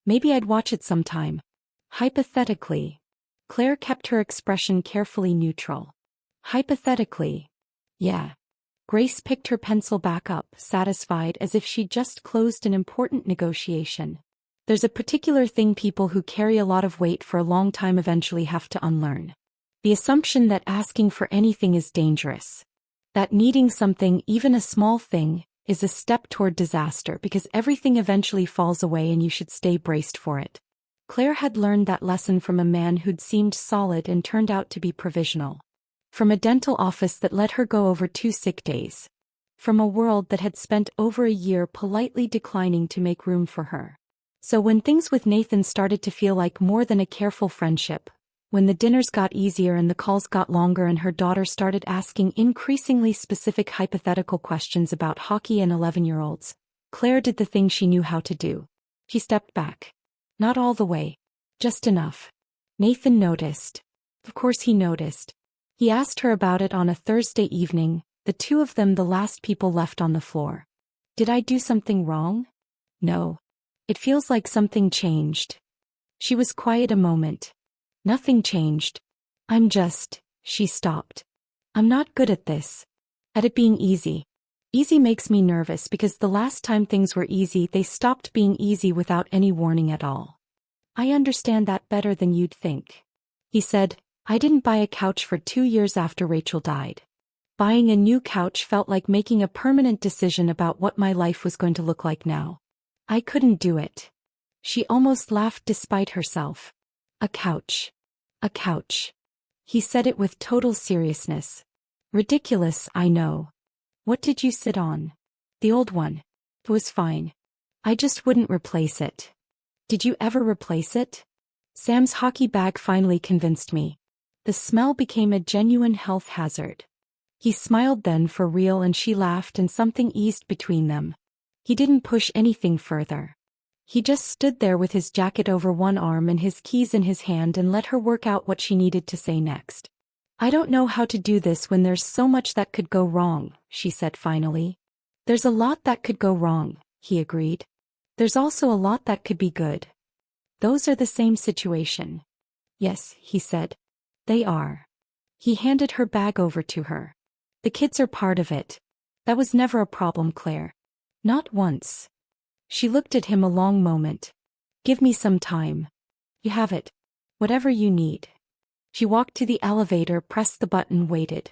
Maybe I'd watch it sometime. Hypothetically. Claire kept her expression carefully neutral. Hypothetically. Yeah. Grace picked her pencil back up, satisfied as if she'd just closed an important negotiation. There's a particular thing people who carry a lot of weight for a long time eventually have to unlearn. The assumption that asking for anything is dangerous. That needing something, even a small thing, is a step toward disaster because everything eventually falls away and you should stay braced for it. Claire had learned that lesson from a man who'd seemed solid and turned out to be provisional. From a dental office that let her go over 2 sick days. From a world that had spent over a year politely declining to make room for her. So when things with Nathan started to feel like more than a careful friendship, when the dinners got easier and the calls got longer and her daughter started asking increasingly specific hypothetical questions about hockey and 11-year-olds, Claire did the thing she knew how to do. She stepped back. Not all the way. Just enough. Nathan noticed. Of course he noticed. He asked her about it on a Thursday evening, the two of them the last people left on the floor. Did I do something wrong? No. It feels like something changed. She was quiet a moment. Nothing changed. She stopped. I'm not good at this. At it being easy. Easy makes me nervous because the last time things were easy they stopped being easy without any warning at all. I understand that better than you'd think. He said, I didn't buy a couch for 2 years after Rachel died. Buying a new couch felt like making a permanent decision about what my life was going to look like now. I couldn't do it. She almost laughed despite herself. A couch. A couch. He said it with total seriousness. Ridiculous, I know. What did you sit on? The old one. It was fine. I just wouldn't replace it. Did you ever replace it? Sam's hockey bag finally convinced me. The smell became a genuine health hazard. He smiled then for real and she laughed and something eased between them. He didn't push anything further. He just stood there with his jacket over one arm and his keys in his hand and let her work out what she needed to say next. "I don't know how to do this when there's so much that could go wrong," she said finally. "There's a lot that could go wrong," he agreed. "There's also a lot that could be good." "Those are the same situation." "Yes," he said. "They are." He handed her bag over to her. "The kids are part of it. That was never a problem, Claire." "Not once." She looked at him a long moment. "Give me some time." "You have it. Whatever you need." She walked to the elevator, pressed the button, waited.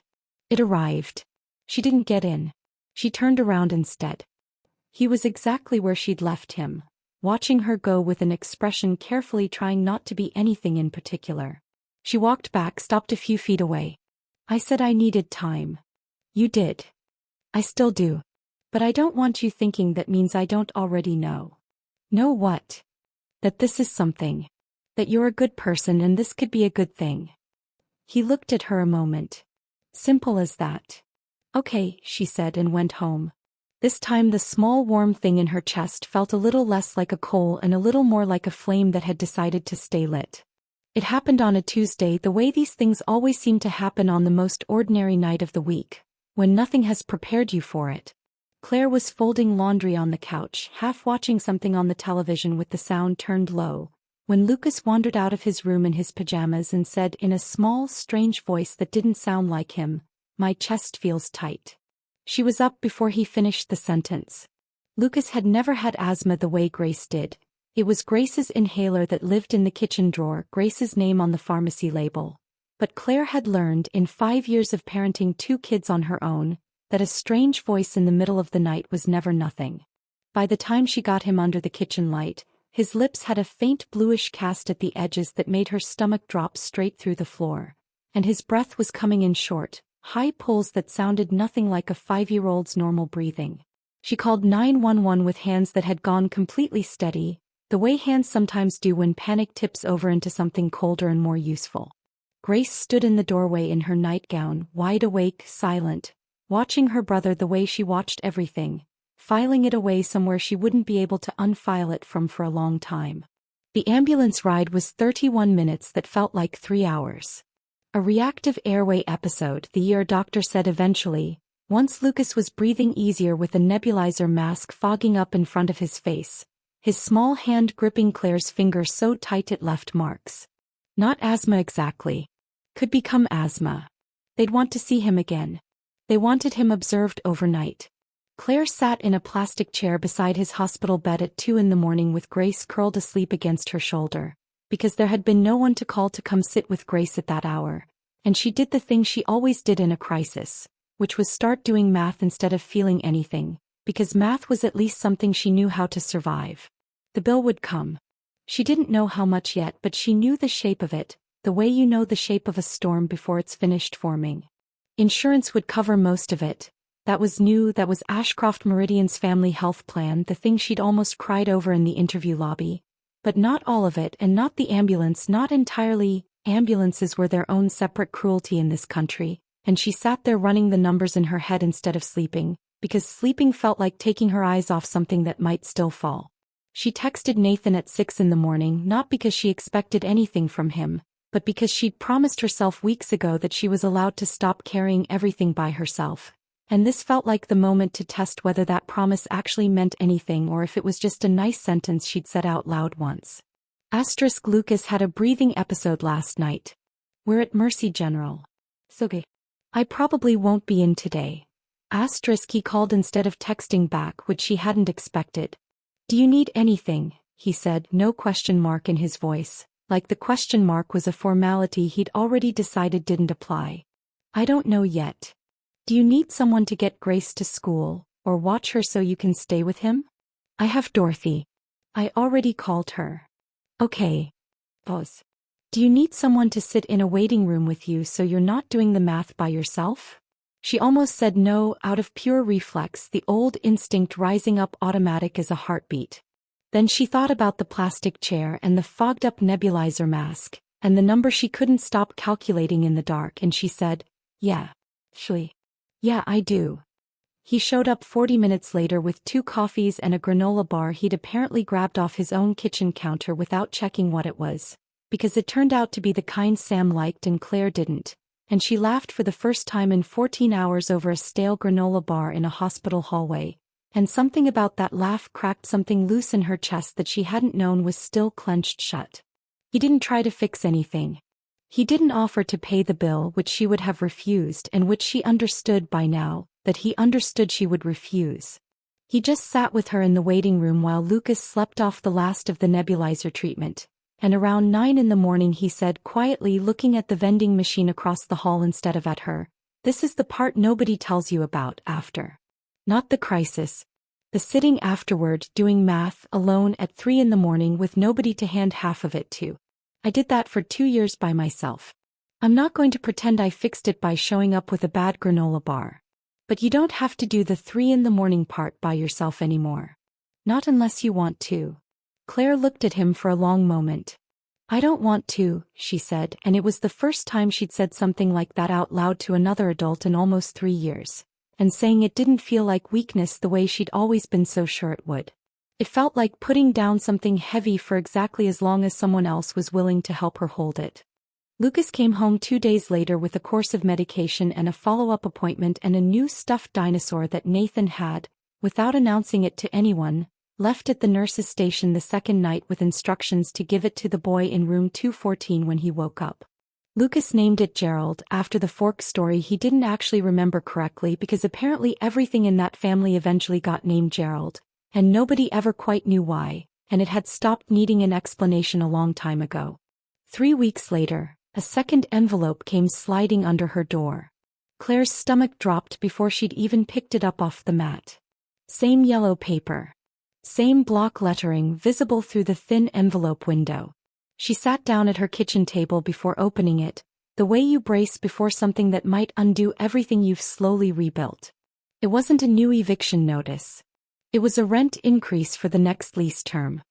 It arrived. She didn't get in. She turned around instead. He was exactly where she'd left him, watching her go with an expression carefully trying not to be anything in particular. She walked back, stopped a few feet away. "I said I needed time." "You did. I still do. But I don't want you thinking that means I don't already know." "Know what?" "That this is something. That you're a good person and this could be a good thing." He looked at her a moment. "Simple as that." "Okay," she said and went home. This time the small warm thing in her chest felt a little less like a coal and a little more like a flame that had decided to stay lit. It happened on a Tuesday, the way these things always seem to happen on the most ordinary night of the week, when nothing has prepared you for it. Claire was folding laundry on the couch, half watching something on the television with the sound turned low, when Lucas wandered out of his room in his pajamas and said in a small, strange voice that didn't sound like him, "My chest feels tight." She was up before he finished the sentence. Lucas had never had asthma the way Grace did. It was Grace's inhaler that lived in the kitchen drawer, Grace's name on the pharmacy label. But Claire had learned in 5 years of parenting 2 kids on her own, that a strange voice in the middle of the night was never nothing. By the time she got him under the kitchen light, his lips had a faint bluish cast at the edges that made her stomach drop straight through the floor, and his breath was coming in short, high pulls that sounded nothing like a 5-year-old's normal breathing. She called 911 with hands that had gone completely steady, the way hands sometimes do when panic tips over into something colder and more useful. Grace stood in the doorway in her nightgown, wide awake, silent, watching her brother the way she watched everything, filing it away somewhere she wouldn't be able to unfile it from for a long time. The ambulance ride was 31 minutes that felt like 3 hours. A reactive airway episode, the ER doctor said eventually, once Lucas was breathing easier with a nebulizer mask fogging up in front of his face, his small hand gripping Claire's finger so tight it left marks. Not asthma exactly. Could become asthma. They'd want to see him again. They wanted him observed overnight. Claire sat in a plastic chair beside his hospital bed at 2 in the morning with Grace curled asleep against her shoulder, because there had been no one to call to come sit with Grace at that hour, and she did the thing she always did in a crisis, which was start doing math instead of feeling anything, because math was at least something she knew how to survive. The bill would come. She didn't know how much yet, but she knew the shape of it, the way you know the shape of a storm before it's finished forming. Insurance would cover most of it. That was new, that was Ashcroft Meridian's family health plan, the thing she'd almost cried over in the interview lobby. But not all of it, and not the ambulance, not entirely. Ambulances were their own separate cruelty in this country, and she sat there running the numbers in her head instead of sleeping, because sleeping felt like taking her eyes off something that might still fall. She texted Nathan at 6 in the morning, not because she expected anything from him, but because she'd promised herself weeks ago that she was allowed to stop carrying everything by herself. And this felt like the moment to test whether that promise actually meant anything or if it was just a nice sentence she'd said out loud once. Lucas had a breathing episode last night. We're at Mercy General. Okay. I probably won't be in today. He called instead of texting back, which she hadn't expected. Do you need anything? He said, no question mark in his voice, like the question mark was a formality he'd already decided didn't apply. I don't know yet. Do you need someone to get Grace to school, or watch her so you can stay with him? I have Dorothy. I already called her. Okay. Pause. Do you need someone to sit in a waiting room with you so you're not doing the math by yourself? She almost said no out of pure reflex, the old instinct rising up automatic as a heartbeat. Then she thought about the plastic chair and the fogged-up nebulizer mask, and the number she couldn't stop calculating in the dark, and she said, yeah, actually. Yeah, I do. He showed up 40 minutes later with 2 coffees and a granola bar he'd apparently grabbed off his own kitchen counter without checking what it was, because it turned out to be the kind Sam liked and Claire didn't, and she laughed for the first time in 14 hours over a stale granola bar in a hospital hallway, and something about that laugh cracked something loose in her chest that she hadn't known was still clenched shut. He didn't try to fix anything. He didn't offer to pay the bill, which she would have refused and which she understood by now, that he understood she would refuse. He just sat with her in the waiting room while Lucas slept off the last of the nebulizer treatment, and around 9 in the morning he said quietly, looking at the vending machine across the hall instead of at her, "This is the part nobody tells you about after. Not the crisis. The sitting afterward doing math alone at 3 in the morning with nobody to hand half of it to. I did that for 2 years by myself. I'm not going to pretend I fixed it by showing up with a bad granola bar. But you don't have to do the 3 in the morning part by yourself anymore. Not unless you want to." Claire looked at him for a long moment. "I don't want to," she said, and it was the first time she'd said something like that out loud to another adult in almost 3 years, and saying it didn't feel like weakness the way she'd always been so sure it would. It felt like putting down something heavy for exactly as long as someone else was willing to help her hold it. Lucas came home 2 days later with a course of medication and a follow-up appointment and a new stuffed dinosaur that Nathan had, without announcing it to anyone, left at the nurse's station the second night with instructions to give it to the boy in room 214 when he woke up. Lucas named it Gerald after the fork story he didn't actually remember correctly because apparently everything in that family eventually got named Gerald, and nobody ever quite knew why, and it had stopped needing an explanation a long time ago. 3 weeks later, a second envelope came sliding under her door. Claire's stomach dropped before she'd even picked it up off the mat. Same yellow paper. Same block lettering visible through the thin envelope window. She sat down at her kitchen table before opening it, the way you brace before something that might undo everything you've slowly rebuilt. It wasn't a new eviction notice. It was a rent increase for the next lease term.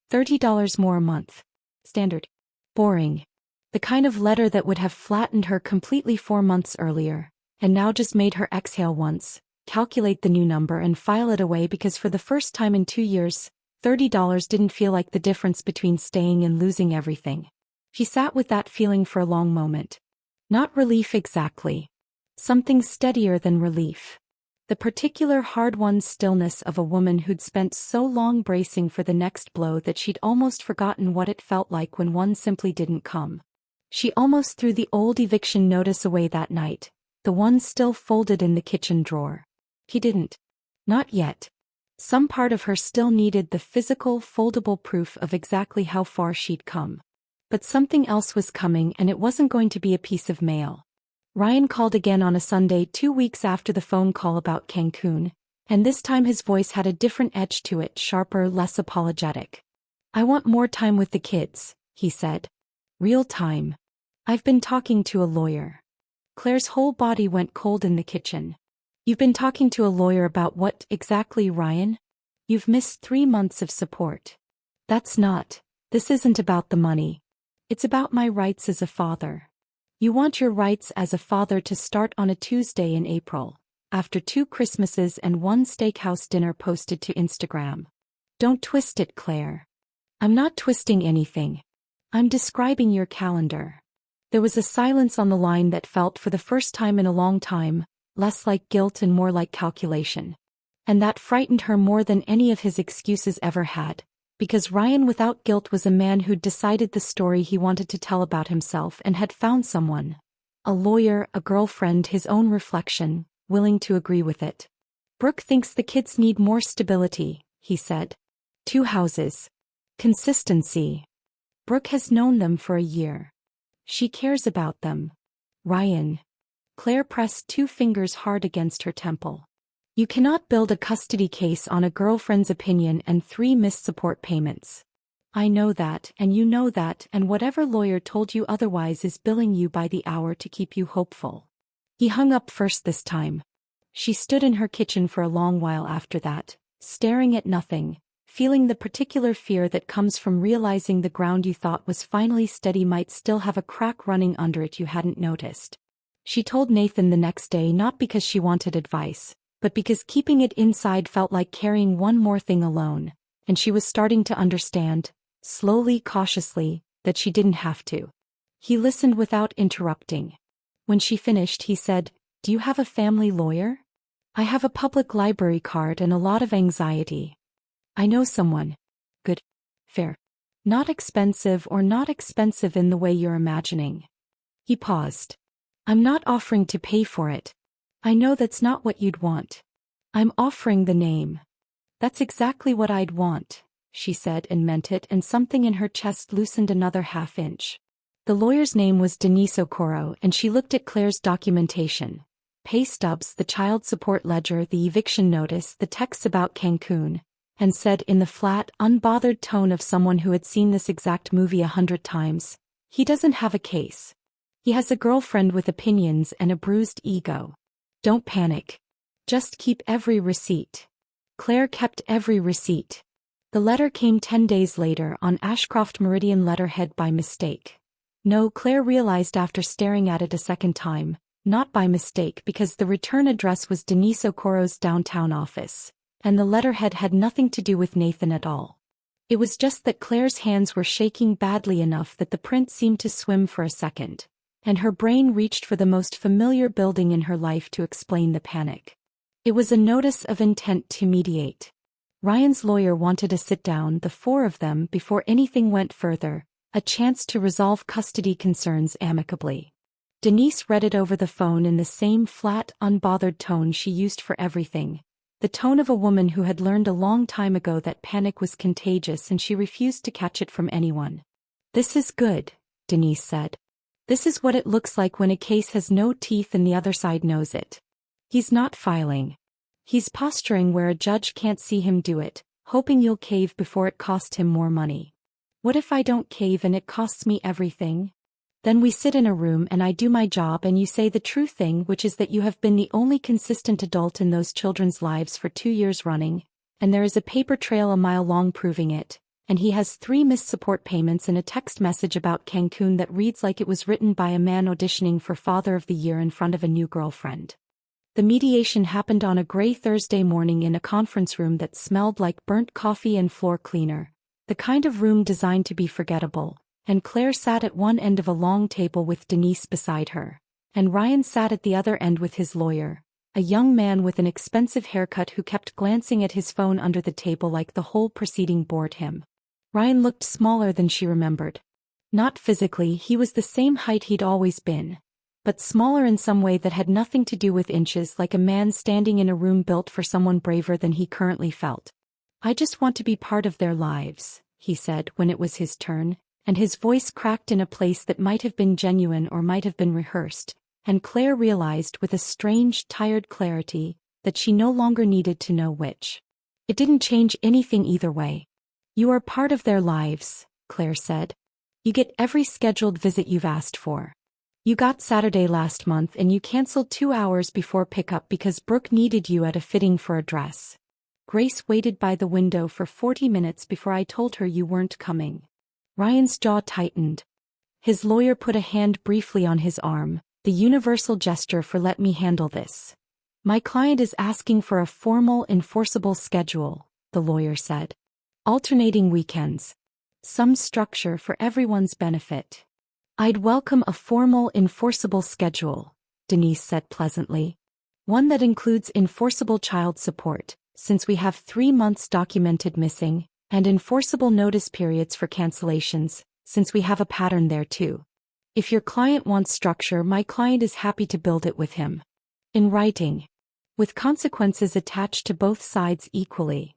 $30 more a month. Standard. Boring. The kind of letter that would have flattened her completely 4 months earlier, and now just made her exhale once, calculate the new number and file it away because for the first time in 2 years, $30 didn't feel like the difference between staying and losing everything. She sat with that feeling for a long moment. Not relief exactly. Something steadier than relief. The particular hard-won stillness of a woman who'd spent so long bracing for the next blow that she'd almost forgotten what it felt like when one simply didn't come. She almost threw the old eviction notice away that night, the one still folded in the kitchen drawer. He didn't. Not yet. Some part of her still needed the physical, foldable proof of exactly how far she'd come. But something else was coming, and it wasn't going to be a piece of mail. Ryan called again on a Sunday 2 weeks after the phone call about Cancun, and this time his voice had a different edge to it, sharper, less apologetic. "I want more time with the kids," he said. "Real time. I've been talking to a lawyer." Claire's whole body went cold in the kitchen. "You've been talking to a lawyer about what exactly, Ryan? You've missed 3 months of support." This isn't about the money. It's about my rights as a father. You want your rights as a father to start on a Tuesday in April, after 2 Christmases and 1 steakhouse dinner posted to Instagram. Don't twist it, Claire. I'm not twisting anything. I'm describing your calendar. There was a silence on the line that felt, for the first time in a long time, less like guilt and more like calculation. And that frightened her more than any of his excuses ever had, because Ryan without guilt was a man who'd decided the story he wanted to tell about himself and had found someone, a lawyer, a girlfriend, his own reflection, willing to agree with it. "Brooke thinks the kids need more stability," he said. 2 houses. Consistency. Brooke has known them for a year. She cares about them. Ryan. Claire pressed 2 fingers hard against her temple. "You cannot build a custody case on a girlfriend's opinion and 3 missed support payments. I know that, and you know that, and whatever lawyer told you otherwise is billing you by the hour to keep you hopeful." He hung up first this time. She stood in her kitchen for a long while after that, staring at nothing, feeling the particular fear that comes from realizing the ground you thought was finally steady might still have a crack running under it you hadn't noticed. She told Nathan the next day not because she wanted advice, but because keeping it inside felt like carrying one more thing alone, and she was starting to understand, slowly, cautiously, that she didn't have to. He listened without interrupting. When she finished, he said, "Do you have a family lawyer?" "I have a public library card and a lot of anxiety." "I know someone." "Good. Fair. Not expensive or not expensive in the way you're imagining." He paused. "I'm not offering to pay for it. I know that's not what you'd want. I'm offering the name." "That's exactly what I'd want," she said and meant it, and something in her chest loosened another half-inch. The lawyer's name was Denise Okoro, and she looked at Claire's documentation. Pay stubs, the child support ledger, the eviction notice, the texts about Cancun, and said in the flat, unbothered tone of someone who had seen this exact movie 100 times, "He doesn't have a case. He has a girlfriend with opinions and a bruised ego. Don't panic. Just keep every receipt." Claire kept every receipt. The letter came 10 days later on Ashcroft Meridian letterhead by mistake. No, Claire realized after staring at it a second time, not by mistake, because the return address was Denise Okoro's downtown office, and the letterhead had nothing to do with Nathan at all. It was just that Claire's hands were shaking badly enough that the print seemed to swim for a second, and her brain reached for the most familiar building in her life to explain the panic. It was a notice of intent to mediate. Ryan's lawyer wanted to sit down, the four of them, before anything went further, a chance to resolve custody concerns amicably. Denise read it over the phone in the same flat, unbothered tone she used for everything, the tone of a woman who had learned a long time ago that panic was contagious and she refused to catch it from anyone. "This is good," Denise said. "This is what it looks like when a case has no teeth and the other side knows it. He's not filing. He's posturing where a judge can't see him do it, hoping you'll cave before it costs him more money. What if I don't cave and it costs me everything? Then we sit in a room and I do my job and you say the true thing, which is that you have been the only consistent adult in those children's lives for 2 years running, and there is a paper trail a mile long proving it, and he has 3 missed support payments and a text message about Cancun that reads like it was written by a man auditioning for Father of the Year in front of a new girlfriend." The mediation happened on a gray Thursday morning in a conference room that smelled like burnt coffee and floor cleaner, the kind of room designed to be forgettable, and Claire sat at one end of a long table with Denise beside her, and Ryan sat at the other end with his lawyer, a young man with an expensive haircut who kept glancing at his phone under the table like the whole proceeding bored him. Ryan looked smaller than she remembered. Not physically, he was the same height he'd always been, but smaller in some way that had nothing to do with inches, like a man standing in a room built for someone braver than he currently felt. "I just want to be part of their lives," he said when it was his turn, and his voice cracked in a place that might have been genuine or might have been rehearsed, and Claire realized with a strange, tired clarity that she no longer needed to know which. It didn't change anything either way. "You are part of their lives," Claire said. "You get every scheduled visit you've asked for. You got Saturday last month and you canceled 2 hours before pickup because Brooke needed you at a fitting for a dress. Grace waited by the window for 40 minutes before I told her you weren't coming." Ryan's jaw tightened. His lawyer put a hand briefly on his arm, the universal gesture for "let me handle this." "My client is asking for a formal, enforceable schedule," the lawyer said. "Alternating weekends. Some structure for everyone's benefit." "I'd welcome a formal, enforceable schedule," Denise said pleasantly. "One that includes enforceable child support, since we have 3 months documented missing, and enforceable notice periods for cancellations, since we have a pattern there too. If your client wants structure, my client is happy to build it with him. In writing. With consequences attached to both sides equally."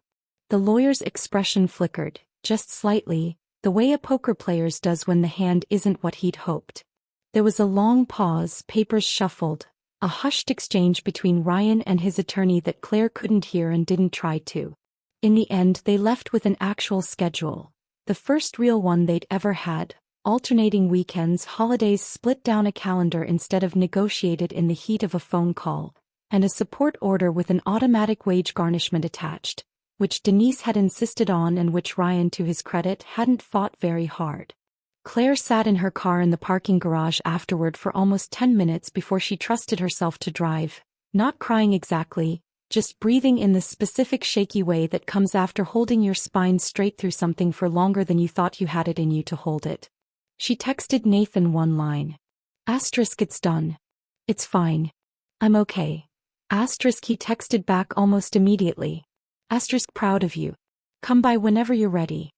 The lawyer's expression flickered, just slightly, the way a poker player's does when the hand isn't what he'd hoped. There was a long pause, papers shuffled, a hushed exchange between Ryan and his attorney that Claire couldn't hear and didn't try to. In the end, they left with an actual schedule, the first real one they'd ever had, alternating weekends, holidays split down a calendar instead of negotiated in the heat of a phone call, and a support order with an automatic wage garnishment attached, which Denise had insisted on and which Ryan, to his credit, hadn't fought very hard. Claire sat in her car in the parking garage afterward for almost 10 minutes before she trusted herself to drive, not crying exactly, just breathing in the specific shaky way that comes after holding your spine straight through something for longer than you thought you had it in you to hold it. She texted Nathan one line. Asterisk it's done. It's fine. I'm okay. Asterisk he texted back almost immediately. Asterisk proud of you. Come by whenever you're ready.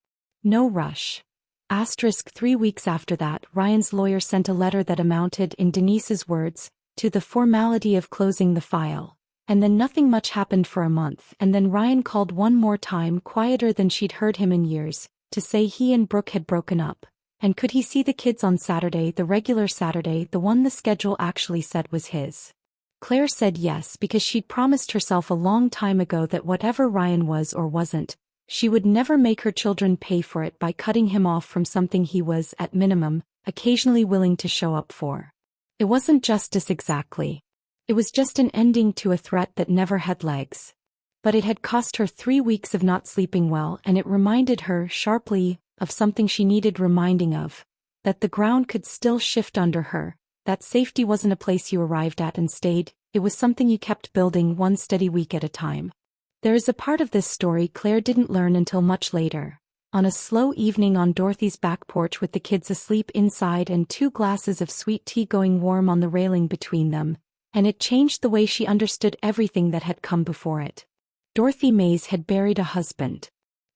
No rush. Asterisk 3 weeks after that, Ryan's lawyer sent a letter that amounted, in Denise's words, to the formality of closing the file. And then nothing much happened for a month, and then Ryan called one more time, quieter than she'd heard him in years, to say he and Brooke had broken up. And could he see the kids on Saturday, the regular Saturday, the one the schedule actually said was his? Claire said yes because she'd promised herself a long time ago that whatever Ryan was or wasn't, she would never make her children pay for it by cutting him off from something he was, at minimum, occasionally willing to show up for. It wasn't justice exactly. It was just an ending to a threat that never had legs. But it had cost her 3 weeks of not sleeping well, and it reminded her, sharply, of something she needed reminding of, that the ground could still shift under her, that safety wasn't a place you arrived at and stayed, it was something you kept building one steady week at a time. There is a part of this story Claire didn't learn until much later. On a slow evening on Dorothy's back porch with the kids asleep inside and 2 glasses of sweet tea going warm on the railing between them, and it changed the way she understood everything that had come before it. Dorothy Mays had buried a husband.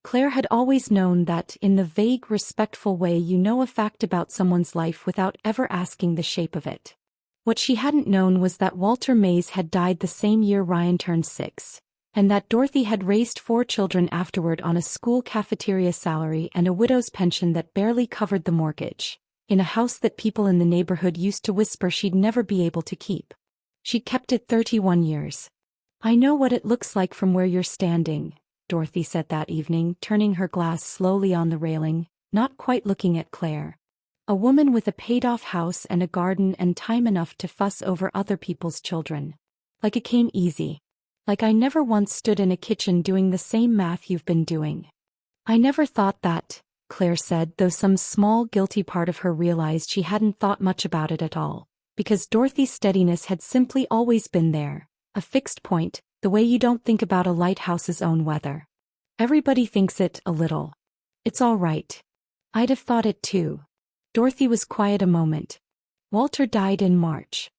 Claire had always known that, in the vague, respectful way you know a fact about someone's life without ever asking the shape of it. What she hadn't known was that Walter Mays had died the same year Ryan turned 6. And that Dorothy had raised 4 children afterward on a school cafeteria salary and a widow's pension that barely covered the mortgage, in a house that people in the neighborhood used to whisper she'd never be able to keep. She'd kept it 31 years. I know what it looks like from where you're standing, Dorothy said that evening, turning her glass slowly on the railing, not quite looking at Claire. A woman with a paid-off house and a garden and time enough to fuss over other people's children. Like it came easy. Like I never once stood in a kitchen doing the same math you've been doing. I never thought that, Claire said, though some small guilty part of her realized she hadn't thought much about it at all, because Dorothy's steadiness had simply always been there, a fixed point, the way you don't think about a lighthouse's own weather. Everybody thinks it, a little. It's all right. I'd have thought it too. Dorothy was quiet a moment. Walter died in March.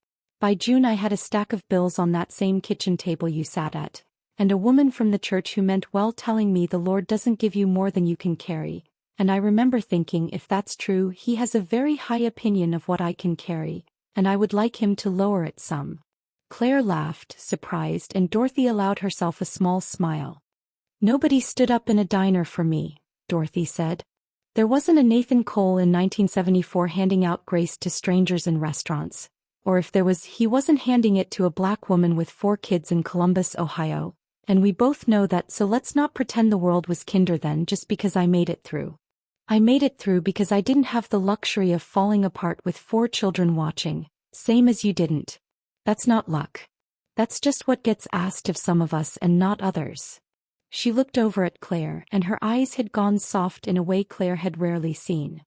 By June I had a stack of bills on that same kitchen table you sat at, and a woman from the church who meant well telling me the Lord doesn't give you more than you can carry, and I remember thinking if that's true he has a very high opinion of what I can carry, and I would like him to lower it some. Claire laughed, surprised, and Dorothy allowed herself a small smile. Nobody stood up in a diner for me, Dorothy said. There wasn't a Nathan Cole in 1974 handing out grace to strangers in restaurants. Or if there was, he wasn't handing it to a black woman with 4 kids in Columbus, Ohio, and we both know that, so let's not pretend the world was kinder then just because I made it through. I made it through because I didn't have the luxury of falling apart with 4 children watching, same as you didn't. That's not luck. That's just what gets asked of some of us and not others. She looked over at Claire, and her eyes had gone soft in a way Claire had rarely seen.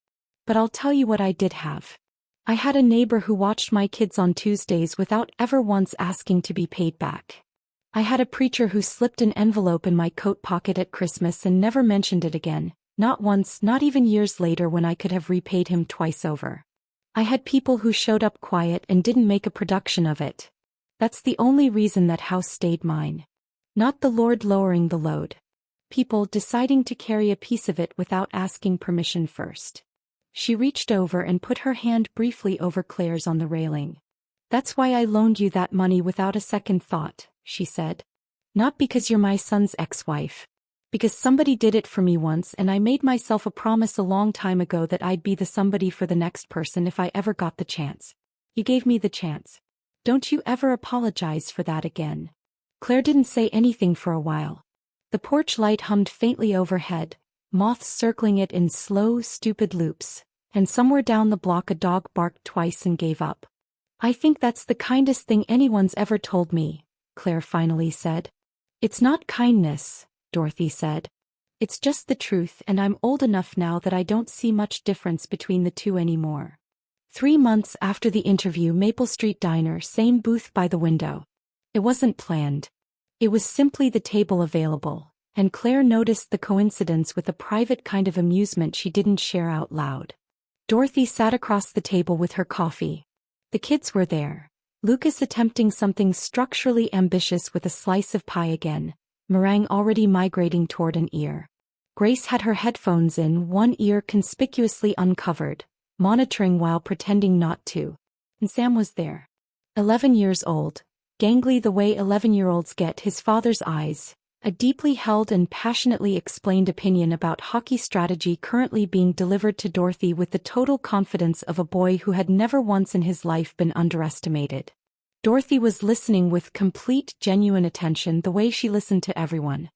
But I'll tell you what I did have. I had a neighbor who watched my kids on Tuesdays without ever once asking to be paid back. I had a preacher who slipped an envelope in my coat pocket at Christmas and never mentioned it again, not once, not even years later when I could have repaid him twice over. I had people who showed up quiet and didn't make a production of it. That's the only reason that house stayed mine. Not the Lord lowering the load. People deciding to carry a piece of it without asking permission first. She reached over and put her hand briefly over Claire's on the railing. That's why I loaned you that money without a second thought, she said. Not because you're my son's ex-wife. Because somebody did it for me once and I made myself a promise a long time ago that I'd be the somebody for the next person if I ever got the chance. You gave me the chance. Don't you ever apologize for that again. Claire didn't say anything for a while. The porch light hummed faintly overhead, moths circling it in slow, stupid loops, and somewhere down the block a dog barked twice and gave up. I think that's the kindest thing anyone's ever told me, Claire finally said. It's not kindness, Dorothy said. It's just the truth, and I'm old enough now that I don't see much difference between the two anymore. 3 months after the interview, Maple Street Diner, same booth by the window. It wasn't planned. It was simply the table available, and Claire noticed the coincidence with a private kind of amusement she didn't share out loud. Dorothy sat across the table with her coffee. The kids were there. Lucas attempting something structurally ambitious with a slice of pie again, meringue already migrating toward an ear. Grace had her headphones in, one ear conspicuously uncovered, monitoring while pretending not to. And Sam was there. 11 years old, gangly the way 11-year-olds get, his father's eyes, a deeply held and passionately explained opinion about hockey strategy currently being delivered to Dorothy with the total confidence of a boy who had never once in his life been underestimated. Dorothy was listening with complete, genuine attention, the way she listened to everyone.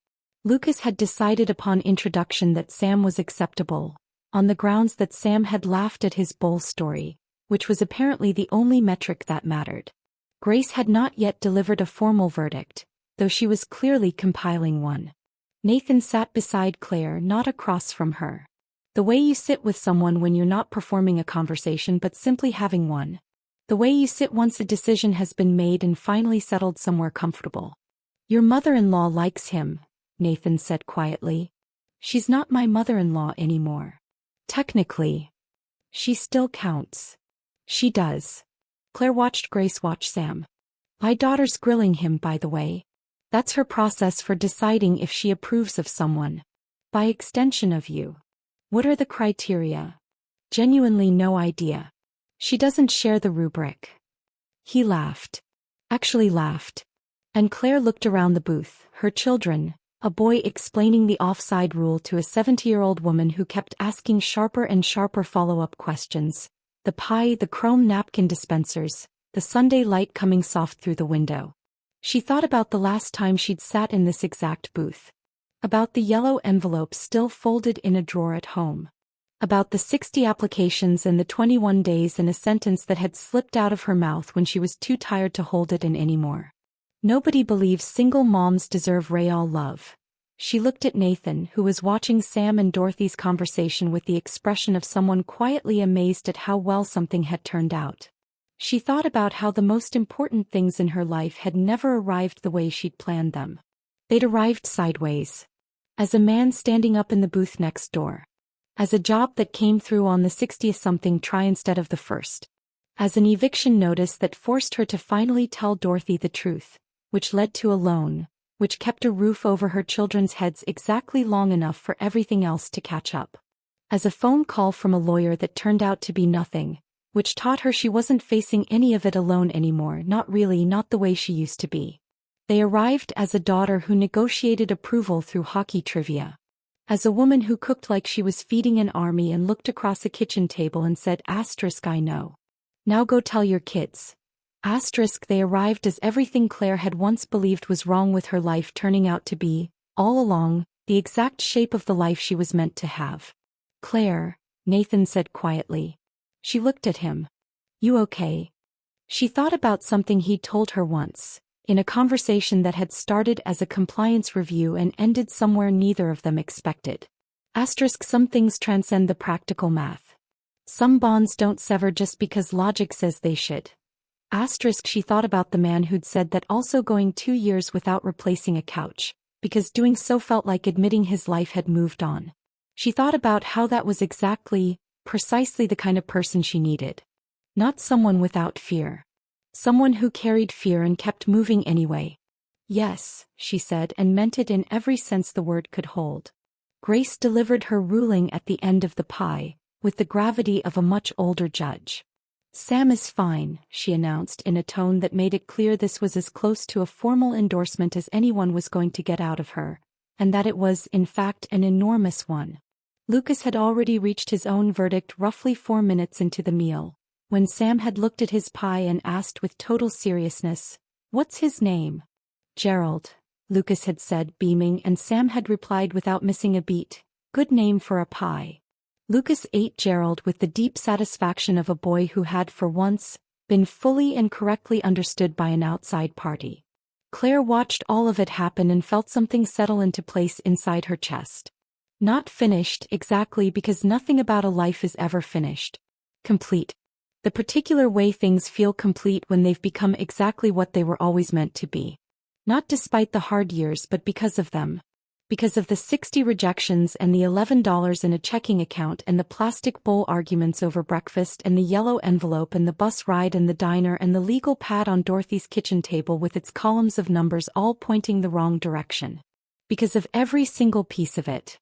Lucas had decided upon introduction that Sam was acceptable, on the grounds that Sam had laughed at his bull story, which was apparently the only metric that mattered. Grace had not yet delivered a formal verdict, though she was clearly compiling one. Nathan sat beside Claire, not across from her. The way you sit with someone when you're not performing a conversation but simply having one. The way you sit once a decision has been made and finally settled somewhere comfortable. Your mother-in-law likes him, Nathan said quietly. She's not my mother-in-law anymore. Technically. She still counts. She does. Claire watched Grace watch Sam. My daughter's grilling him, by the way. That's her process for deciding if she approves of someone. By extension of you. What are the criteria? Genuinely no idea. She doesn't share the rubric. He laughed. Actually laughed. And Claire looked around the booth, her children, a boy explaining the offside rule to a 70-year-old woman who kept asking sharper and sharper follow-up questions, the pie, the chrome napkin dispensers, the Sunday light coming soft through the window. She thought about the last time she'd sat in this exact booth. About the yellow envelope still folded in a drawer at home. About the 60 applications and the 21 days and a sentence that had slipped out of her mouth when she was too tired to hold it in anymore. Nobody believes single moms deserve real love. She looked at Nathan, who was watching Sam and Dorothy's conversation with the expression of someone quietly amazed at how well something had turned out. She thought about how the most important things in her life had never arrived the way she'd planned them. They'd arrived sideways. As a man standing up in the booth next door. As a job that came through on the 60th-something try instead of the first. As an eviction notice that forced her to finally tell Dorothy the truth, which led to a loan, which kept a roof over her children's heads exactly long enough for everything else to catch up. As a phone call from a lawyer that turned out to be nothing, which taught her she wasn't facing any of it alone anymore, not really, not the way she used to be. They arrived as a daughter who negotiated approval through hockey trivia. As a woman who cooked like she was feeding an army and looked across a kitchen table and said, "I know. Now go tell your kids." They arrived as everything Claire had once believed was wrong with her life turning out to be, all along, the exact shape of the life she was meant to have. "Claire," Nathan said quietly. She looked at him. "You okay?" She thought about something he'd told her once, in a conversation that had started as a compliance review and ended somewhere neither of them expected. Some things transcend the practical math. Some bonds don't sever just because logic says they should. She thought about the man who'd said that, also going 2 years without replacing a couch, because doing so felt like admitting his life had moved on. She thought about how that was precisely the kind of person she needed. Not someone without fear. Someone who carried fear and kept moving anyway. "Yes," she said, and meant it in every sense the word could hold. Grace delivered her ruling at the end of the pie, with the gravity of a much older judge. "Sam is fine," she announced in a tone that made it clear this was as close to a formal endorsement as anyone was going to get out of her, and that it was, in fact, an enormous one. Lucas had already reached his own verdict roughly 4 minutes into the meal, when Sam had looked at his pie and asked with total seriousness, "What's his name?" "Gerald," Lucas had said, beaming, and Sam had replied without missing a beat, "Good name for a pie." Lucas ate Gerald with the deep satisfaction of a boy who had, for once, been fully and correctly understood by an outside party. Claire watched all of it happen and felt something settle into place inside her chest. Not finished, exactly, because nothing about a life is ever finished. Complete. The particular way things feel complete when they've become exactly what they were always meant to be. Not despite the hard years, but because of them. Because of the 60 rejections and the $11 in a checking account and the plastic bowl arguments over breakfast and the yellow envelope and the bus ride and the diner and the legal pad on Dorothy's kitchen table with its columns of numbers all pointing the wrong direction. Because of every single piece of it.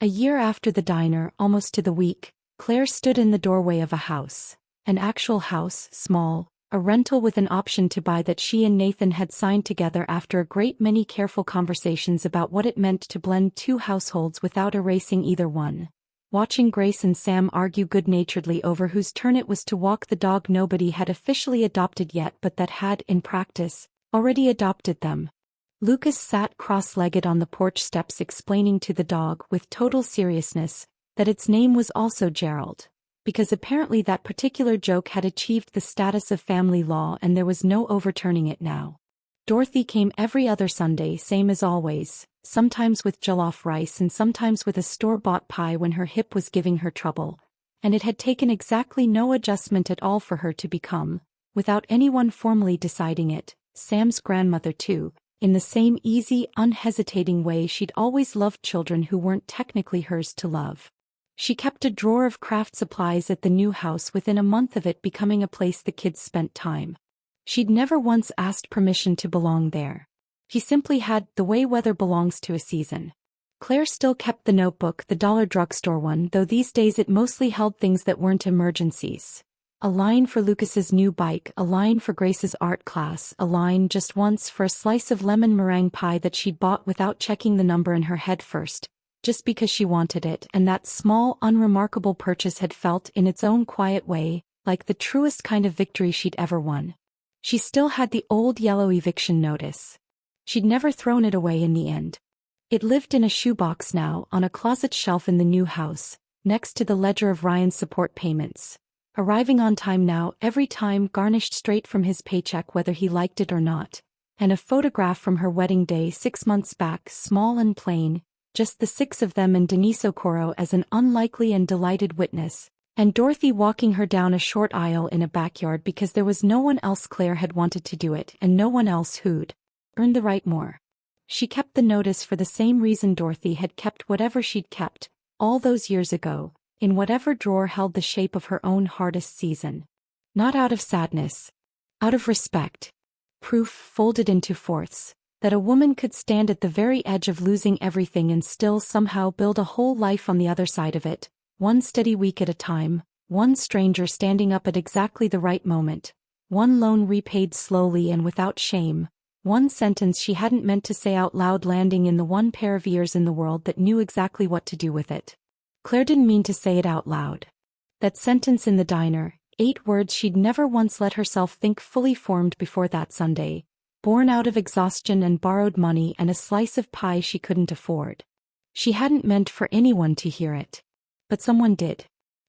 A year after the diner, almost to the week, Claire stood in the doorway of a house. An actual house, small, a rental with an option to buy that she and Nathan had signed together after a great many careful conversations about what it meant to blend two households without erasing either one. Watching Grace and Sam argue good-naturedly over whose turn it was to walk the dog nobody had officially adopted yet but that had, in practice, already adopted them. Lucas sat cross-legged on the porch steps explaining to the dog with total seriousness that its name was also Gerald, because apparently that particular joke had achieved the status of family law and there was no overturning it now. Dorothy came every other Sunday, same as always, sometimes with jollof rice and sometimes with a store-bought pie when her hip was giving her trouble, and it had taken exactly no adjustment at all for her to become, without anyone formally deciding it, Sam's grandmother too, in the same easy, unhesitating way she'd always loved children who weren't technically hers to love. She kept a drawer of craft supplies at the new house within a month of it becoming a place the kids spent time. She'd never once asked permission to belong there. He simply had, the way weather belongs to a season. Claire still kept the notebook, the dollar drugstore one, though these days it mostly held things that weren't emergencies. A line for Lucas's new bike, a line for Grace's art class, a line just once for a slice of lemon meringue pie that she'd bought without checking the number in her head first, just because she wanted it, and that small, unremarkable purchase had felt, in its own quiet way, like the truest kind of victory she'd ever won. She still had the old yellow eviction notice. She'd never thrown it away in the end. It lived in a shoebox now, on a closet shelf in the new house, next to the ledger of Ryan's support payments. Arriving on time now, every time garnished straight from his paycheck whether he liked it or not, and a photograph from her wedding day 6 months back, small and plain, just the six of them and Denise Okoro as an unlikely and delighted witness, and Dorothy walking her down a short aisle in a backyard because there was no one else. Claire had wanted to do it and no one else who'd earned the right more. She kept the notice for the same reason Dorothy had kept whatever she'd kept, all those years ago, in whatever drawer held the shape of her own hardest season. Not out of sadness. Out of respect. Proof, folded into fourths, that a woman could stand at the very edge of losing everything and still somehow build a whole life on the other side of it, one steady week at a time, one stranger standing up at exactly the right moment, one loan repaid slowly and without shame, one sentence she hadn't meant to say out loud landing in the one pair of ears in the world that knew exactly what to do with it. Claire didn't mean to say it out loud. That sentence in the diner, 8 words she'd never once let herself think fully formed before that Sunday, born out of exhaustion and borrowed money and a slice of pie she couldn't afford. She hadn't meant for anyone to hear it. But someone did.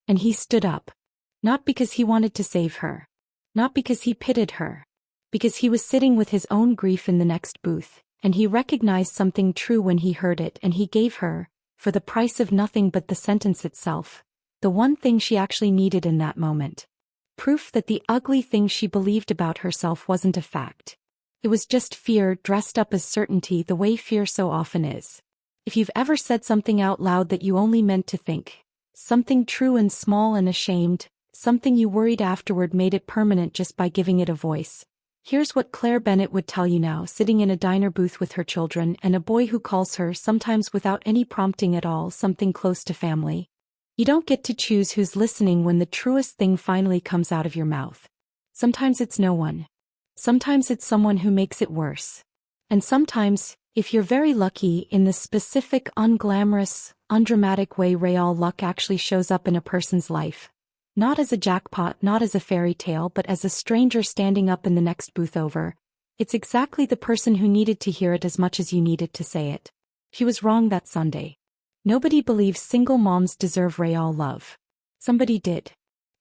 And he stood up. Not because he wanted to save her. Not because he pitied her. Because he was sitting with his own grief in the next booth, and he recognized something true when he heard it, and he gave her, for the price of nothing but the sentence itself, the one thing she actually needed in that moment. Proof that the ugly thing she believed about herself wasn't a fact. It was just fear dressed up as certainty, the way fear so often is. If you've ever said something out loud that you only meant to think, something true and small and ashamed, something you worried afterward made it permanent just by giving it a voice. Here's what Claire Bennett would tell you now, sitting in a diner booth with her children and a boy who calls her, sometimes without any prompting at all, something close to family. You don't get to choose who's listening when the truest thing finally comes out of your mouth. Sometimes it's no one. Sometimes it's someone who makes it worse. And sometimes, if you're very lucky, in the specific, unglamorous, undramatic way real luck actually shows up in a person's life. Not as a jackpot, not as a fairy tale, but as a stranger standing up in the next booth over. It's exactly the person who needed to hear it as much as you needed to say it. He was wrong that Sunday. Nobody believes single moms deserve real love. Somebody did.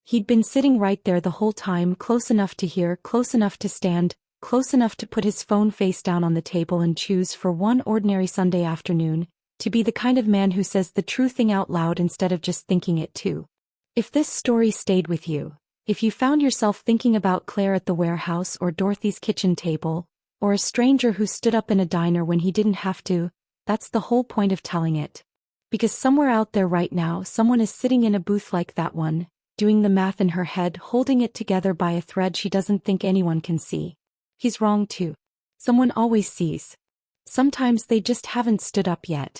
He'd been sitting right there the whole time, close enough to hear, close enough to stand, close enough to put his phone face down on the table and choose for one ordinary Sunday afternoon, To be the kind of man who says the true thing out loud instead of just thinking it too. If this story stayed with you, if you found yourself thinking about Claire at the warehouse or Dorothy's kitchen table, or a stranger who stood up in a diner when he didn't have to, that's the whole point of telling it. Because somewhere out there right now someone is sitting in a booth like that one, doing the math in her head, holding it together by a thread she doesn't think anyone can see. He's wrong too. Someone always sees. Sometimes they just haven't stood up yet.